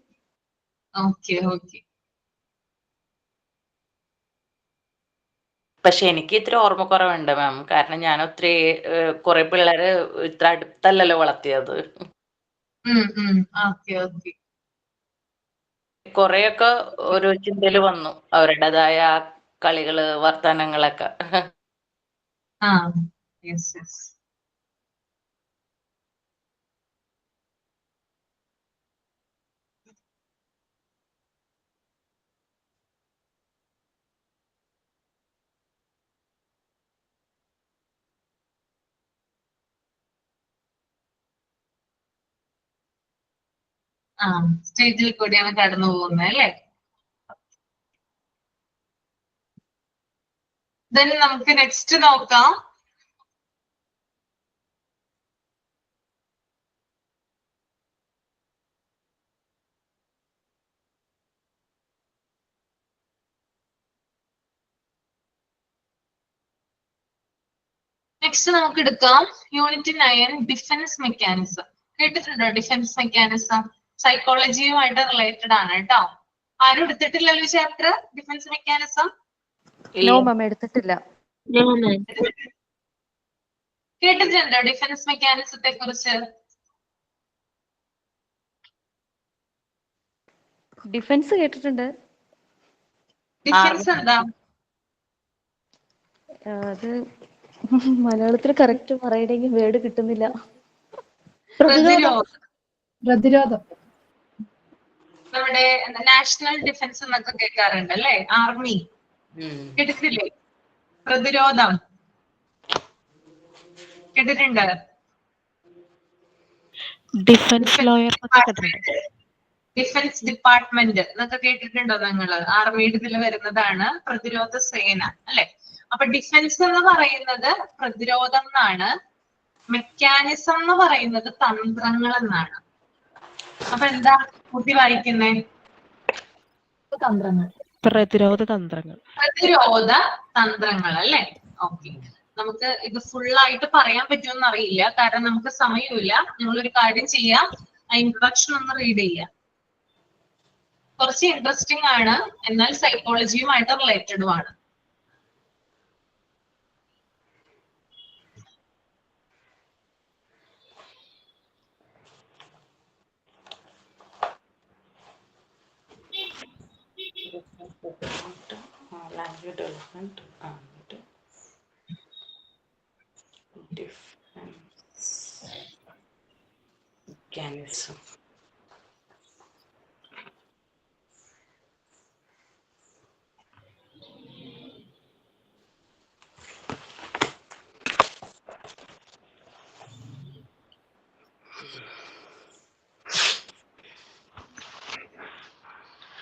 Okay okay. പക്ഷെ എനിക്ക് ഇത്ര ഓർമ്മക്കുറവുണ്ട് മാം. കാരണം ഞാൻ ഒത്തിരി കുറെ പിള്ളേര് ഇത്ര അടുത്തല്ലല്ലോ വളർത്തിയത്. കൊറേയൊക്കെ ഒരു ചിന്തയില് വന്നു, അവരുടേതായ കളികള്, വർത്തമാനങ്ങളൊക്കെ. സ്റ്റേജിൽ കൂടിയാണ് കടന്നു പോകുന്നത് അല്ലേ? ദെൻ നമുക്ക് നെക്സ്റ്റ് നോക്കാം. നെക്സ്റ്റ് നമുക്ക് എടുക്കാം യൂണിറ്റ് 9 ഡിഫൻസ് മെക്കാനിസം. കേട്ടിട്ടുണ്ടോ ഡിഫൻസ് മെക്കാനിസം? സൈക്കോളജിയുമായിട്ട് റിലേറ്റഡ് ആണ് കേട്ടോ. ആരും എടുത്തിട്ടില്ലല്ലോ chapter defence mechanism? No ma'am, എടുത്തിട്ടില്ല. കേട്ടിട്ടുണ്ടോ ഡിഫൻസ് മെക്കാനിസത്തെ കുറിച്ച്? ഡിഫൻസ് കേട്ടിട്ടുണ്ട്. ഡിഫൻസ് എന്താ? അത് മലയാളത്തിൽ കറക്റ്റ് പറയണമെങ്കിൽ വേർഡ് കിട്ടുന്നില്ല. പ്രതിരോധം. നമ്മുടെ നാഷണൽ ഡിഫൻസ് എന്നൊക്കെ കേൾക്കാറുണ്ട് അല്ലെ? ആർമി കേട്ടിട്ടില്ലേ? പ്രതിരോധം കേട്ടിട്ടുണ്ട്. ഡിഫൻസ് ലോയർ ഡിഫൻസ് ഡിപ്പാർട്ട്മെന്റ് എന്നൊക്കെ കേട്ടിട്ടുണ്ടോ നിങ്ങൾ? ആർമിയുടെ ഇതിൽ വരുന്നതാണ് പ്രതിരോധ സേന അല്ലെ? അപ്പൊ ഡിഫൻസ് എന്ന് പറയുന്നത് പ്രതിരോധം എന്നാണ്. മെക്കാനിസം എന്ന് പറയുന്നത് തന്ത്രങ്ങൾ എന്നാണ്. അപ്പൊ എന്താ കുട്ടി വായിക്കുന്നേ? തന്ത്രങ്ങൾ. പ്രതിരോധ തന്ത്രങ്ങൾ. പ്രതിരോധ തന്ത്രങ്ങൾ അല്ലെ? ഓക്കെ. നമുക്ക് ഇത് ഫുൾ ആയിട്ട് പറയാൻ പറ്റുമെന്ന് അറിയില്ല, കാരണം നമുക്ക് സമയമില്ല. നിങ്ങളൊരു കാര്യം ചെയ്യാം, ആ ഇൻട്രൊഡക്ഷൻ ഒന്ന് റീഡ് ചെയ്യാം. കുറച്ച് ഇൻട്രസ്റ്റിംഗ് ആണ്, എന്നാൽ സൈക്കോളജിയുമായിട്ട് റിലേറ്റഡും ആണ്. language development and defense mechanism.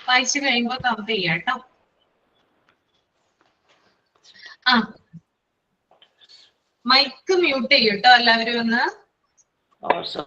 വായിച്ചു കഴിയുമ്പോൾ കൗണ്ട് ചെയ്യാം കേട്ടോ. ആ മൈക്ക് മ്യൂട്ട് ചെയ്യും കേട്ടോ എല്ലാവരും ഒന്ന്. Also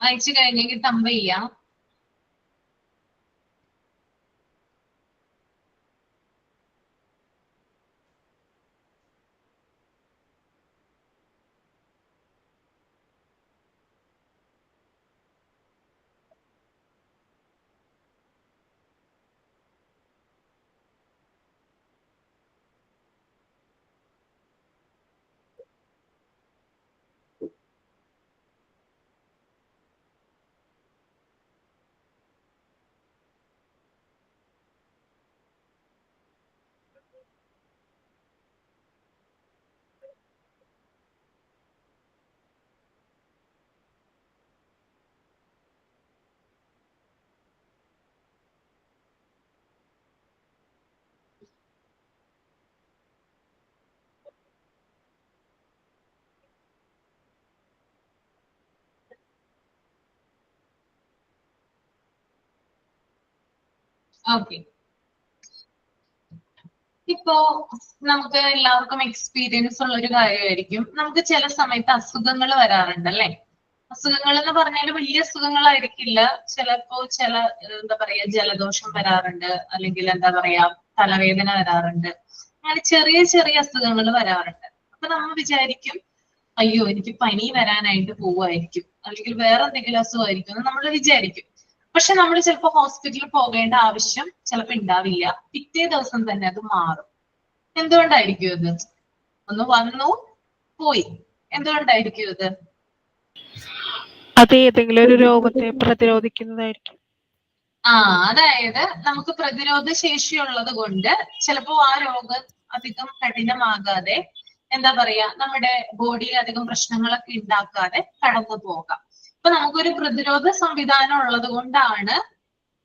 വായിച്ചു കഴിഞ്ഞെങ്കിൽ തമ്പ ചെയ്യാം. ഓക്കെ. ഇപ്പോ നമുക്ക് എല്ലാവർക്കും എക്സ്പീരിയൻസ് ഉള്ള ഒരു കാര്യമായിരിക്കും. നമുക്ക് ചില സമയത്ത് അസുഖങ്ങൾ വരാറുണ്ട് അല്ലെ? അസുഖങ്ങൾ എന്ന് പറഞ്ഞാൽ വലിയ അസുഖങ്ങളായിരിക്കില്ല. ചിലപ്പോ എന്താ പറയാ ജലദോഷം വരാറുണ്ട്, അല്ലെങ്കിൽ എന്താ പറയാ തലവേദന വരാറുണ്ട്. അങ്ങനെ ചെറിയ ചെറിയ അസുഖങ്ങൾ വരാറുണ്ട്. അപ്പൊ നമ്മൾ വിചാരിക്കും അയ്യോ എനിക്ക് പനി വരാനായിട്ട് പോവുമായിരിക്കും, അല്ലെങ്കിൽ വേറെ എന്തെങ്കിലും അസുഖമായിരിക്കും എന്ന് നമ്മൾ വിചാരിക്കും. പക്ഷെ നമ്മൾ ചിലപ്പോൾ ഹോസ്പിറ്റലിൽ പോകേണ്ട ആവശ്യം ചിലപ്പോൾ ഉണ്ടാവില്ല. പിറ്റേ ദിവസം തന്നെ അത് മാറും. എന്തുകൊണ്ടായിരിക്കും ഇത്? ഒന്ന് വന്നു പോയി. എന്തുകൊണ്ടായിരിക്കും ഇത്? അത് ഏതെങ്കിലും ഒരു രോഗത്തെ പ്രതിരോധിക്കുന്നതായിരിക്കും. അതായത് നമുക്ക് പ്രതിരോധ ശേഷിയുള്ളത് കൊണ്ട് ചിലപ്പോ ആ രോഗം അധികം കഠിനമാകാതെ എന്താ പറയാ നമ്മുടെ ബോഡിയിൽ അധികം പ്രശ്നങ്ങളൊക്കെ ഉണ്ടാക്കാതെ കടന്നു പോകാം. അപ്പൊ നമുക്കൊരു പ്രതിരോധ സംവിധാനം ഉള്ളത് കൊണ്ടാണ്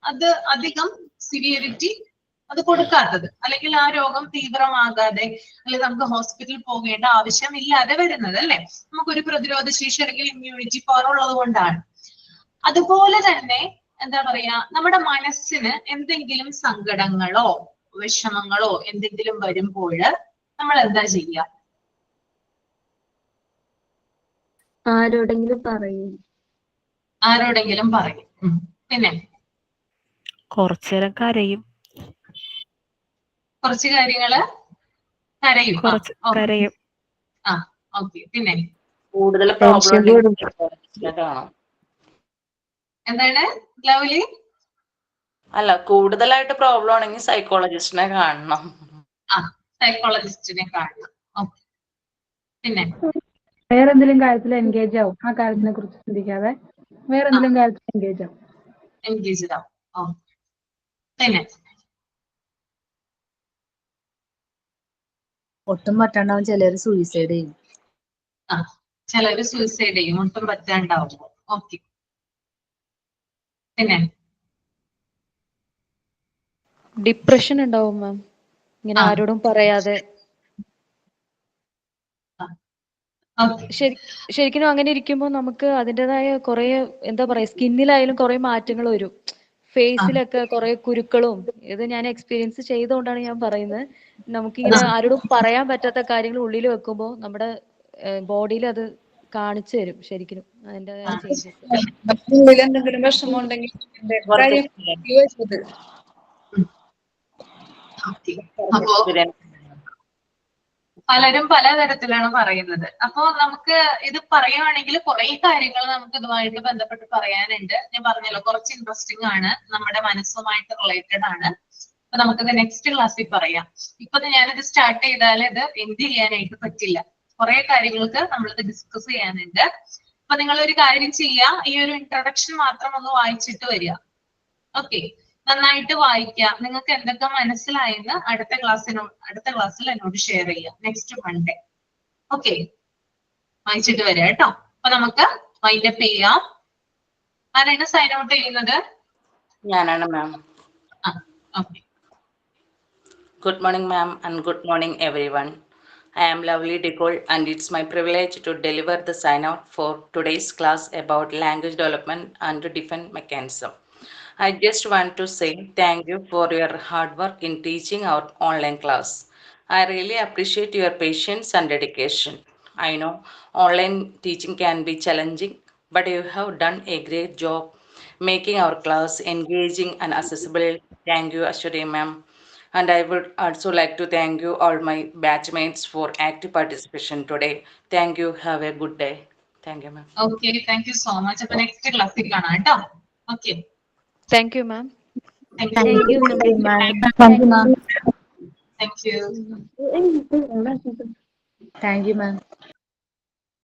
അത് അധികം സിവിയറിറ്റി അത് കൊടുക്കാത്തത്, അല്ലെങ്കിൽ ആ രോഗം തീവ്രമാകാതെ അല്ലെങ്കിൽ നമുക്ക് ഹോസ്പിറ്റലിൽ പോകേണ്ട ആവശ്യമില്ലാതെ വരുന്നത് അല്ലെ? നമുക്കൊരു പ്രതിരോധ ശേഷി അല്ലെങ്കിൽ ഇമ്മ്യൂണിറ്റി പവർ ഉള്ളത് കൊണ്ടാണ്. അതുപോലെ തന്നെ എന്താ പറയാ നമ്മുടെ മനസ്സിന് എന്തെങ്കിലും സങ്കടങ്ങളോ വിഷമങ്ങളോ എന്തെങ്കിലും വരുമ്പോൾ നമ്മൾ എന്താ ചെയ്യുക? ആരോടെങ്കിലും പറയും. പിന്നെ കുറച്ചേരം കരയും. കുറച്ച് കാര്യങ്ങള് കരയും. കരയും. ഓക്കെ. പിന്നെ കൂടുതൽ പ്രോബ്ലം കാണാം. എന്താണ് ലവ്ലി? അല്ല, കൂടുതലായിട്ട് പ്രോബ്ലം ആണെങ്കിൽ സൈക്കോളജിസ്റ്റിനെ കാണണം. സൈക്കോളജിസ്റ്റിനെ കാണണം. ഓക്കെ. പിന്നെ വേറെ എന്തെങ്കിലും കാര്യത്തിൽ എൻഗേജ് ആവും. ആ കാര്യത്തിനെ കുറിച്ച് ചിന്തിക്കാതെ വേറെ എന്തെങ്കിലും കാര്യത്തിൽ എൻഗേജ് ആവും. പിന്നെ ഒട്ടും പറ്റാണ്ടാവും ചിലര് സൂയിസൈഡ് ചെയ്യും. ചിലര് സൂയിസൈഡ് ചെയ്യും ഒട്ടും പറ്റാണ്ടാവും. ഓക്കെ. പിന്നെ ഡിപ്രഷൻ ഉണ്ടാവും മാം, ഇങ്ങനെ ആരോടും പറയാതെ. ശരിക്കും അങ്ങനെ ഇരിക്കുമ്പോൾ നമുക്ക് അതിൻ്റെതായ കുറെ എന്താ പറയാ സ്കിന്നിലായാലും കുറെ മാറ്റങ്ങൾ വരും. ഫേസിലൊക്കെ കുറെ കുരുക്കളും. ഇത് ഞാൻ എക്സ്പീരിയൻസ് ചെയ്തുകൊണ്ടാണ് ഞാൻ പറയുന്നത്. നമുക്കിങ്ങനെ ആരോടും പറയാൻ പറ്റാത്ത കാര്യങ്ങൾ ഉള്ളിൽ വെക്കുമ്പോൾ നമ്മുടെ ബോഡിയിൽ അത് കാണിച്ചു തരും ശരിക്കും അതിൻ്റെതായ ചേഞ്ചസ്. എന്തെങ്കിലും വിഷമം ഉണ്ടെങ്കിൽ അപ്പോ പലരും പലതരത്തിലാണ് പറയുന്നത്. അപ്പോ നമുക്ക് ഇത് പറയുകയാണെങ്കിൽ കുറെ കാര്യങ്ങൾ നമുക്ക് ഇതുമായിട്ട് ബന്ധപ്പെട്ട് പറയാനുണ്ട്. ഞാൻ പറഞ്ഞല്ലോ കുറച്ച് ഇൻട്രസ്റ്റിംഗ് ആണ്, നമ്മുടെ മനസ്സുമായിട്ട് റിലേറ്റഡ് ആണ്. അപ്പൊ നമുക്കിത് നെക്സ്റ്റ് ക്ലാസ്സിൽ പറയാം. ഇപ്പൊ ഞാനിത് സ്റ്റാർട്ട് ചെയ്താൽ ഇത് എന്ത് ചെയ്യാനായിട്ട് പറ്റില്ല. കുറെ കാര്യങ്ങൾക്ക് നമ്മളിത് ഡിസ്കസ് ചെയ്യാനുണ്ട്. അപ്പൊ നിങ്ങൾ ഒരു കാര്യം ചെയ്യുക, ഈ ഒരു ഇൻട്രൊഡക്ഷൻ മാത്രം ഒന്ന് വായിച്ചിട്ട് വരിക. ഓക്കെ, നന്നായിട്ട് വായിക്കുക. നിങ്ങൾക്ക് എന്തൊക്കെ മനസ്സിലായെന്ന് അടുത്ത ക്ലാസ്സിൽ എന്നോട് ഷെയർ ചെയ്യാം നെക്സ്റ്റ് മൺഡേ. ഓക്കെ, വായിച്ചിട്ട് വരിക കേട്ടോ. അപ്പൊ നമുക്ക് വൈൻഡ് അപ്പ് ചെയ്യാം. ആരാണ് സൈൻ ഔട്ട് ചെയ്യുന്നത്? ഞാനാണ് മാം. Okay. Good morning, ma'am, and good morning, everyone. I am Lovely Dicol, and it's my privilege to deliver the sign-out for today's class about language development and defense mechanism. I just want to say thank you for your hard work in teaching our online class. I really appreciate your patience and dedication. I know online teaching can be challenging, but you have done a great job making our class engaging and accessible. Thank you, Ashwari ma'am. And I would also like to thank you all my batchmates for active participation today. Thank you. Have a good day. Thank you, ma'am. Okay thank you so much. അപ്പൊ next ക്ലാസ്സിൽ കാണാം കേട്ടോ. Okay Thank you, ma'am. Thank Thank you. you, ma'am. Thank you, ma'am. Thank you. Thank you, ma'am.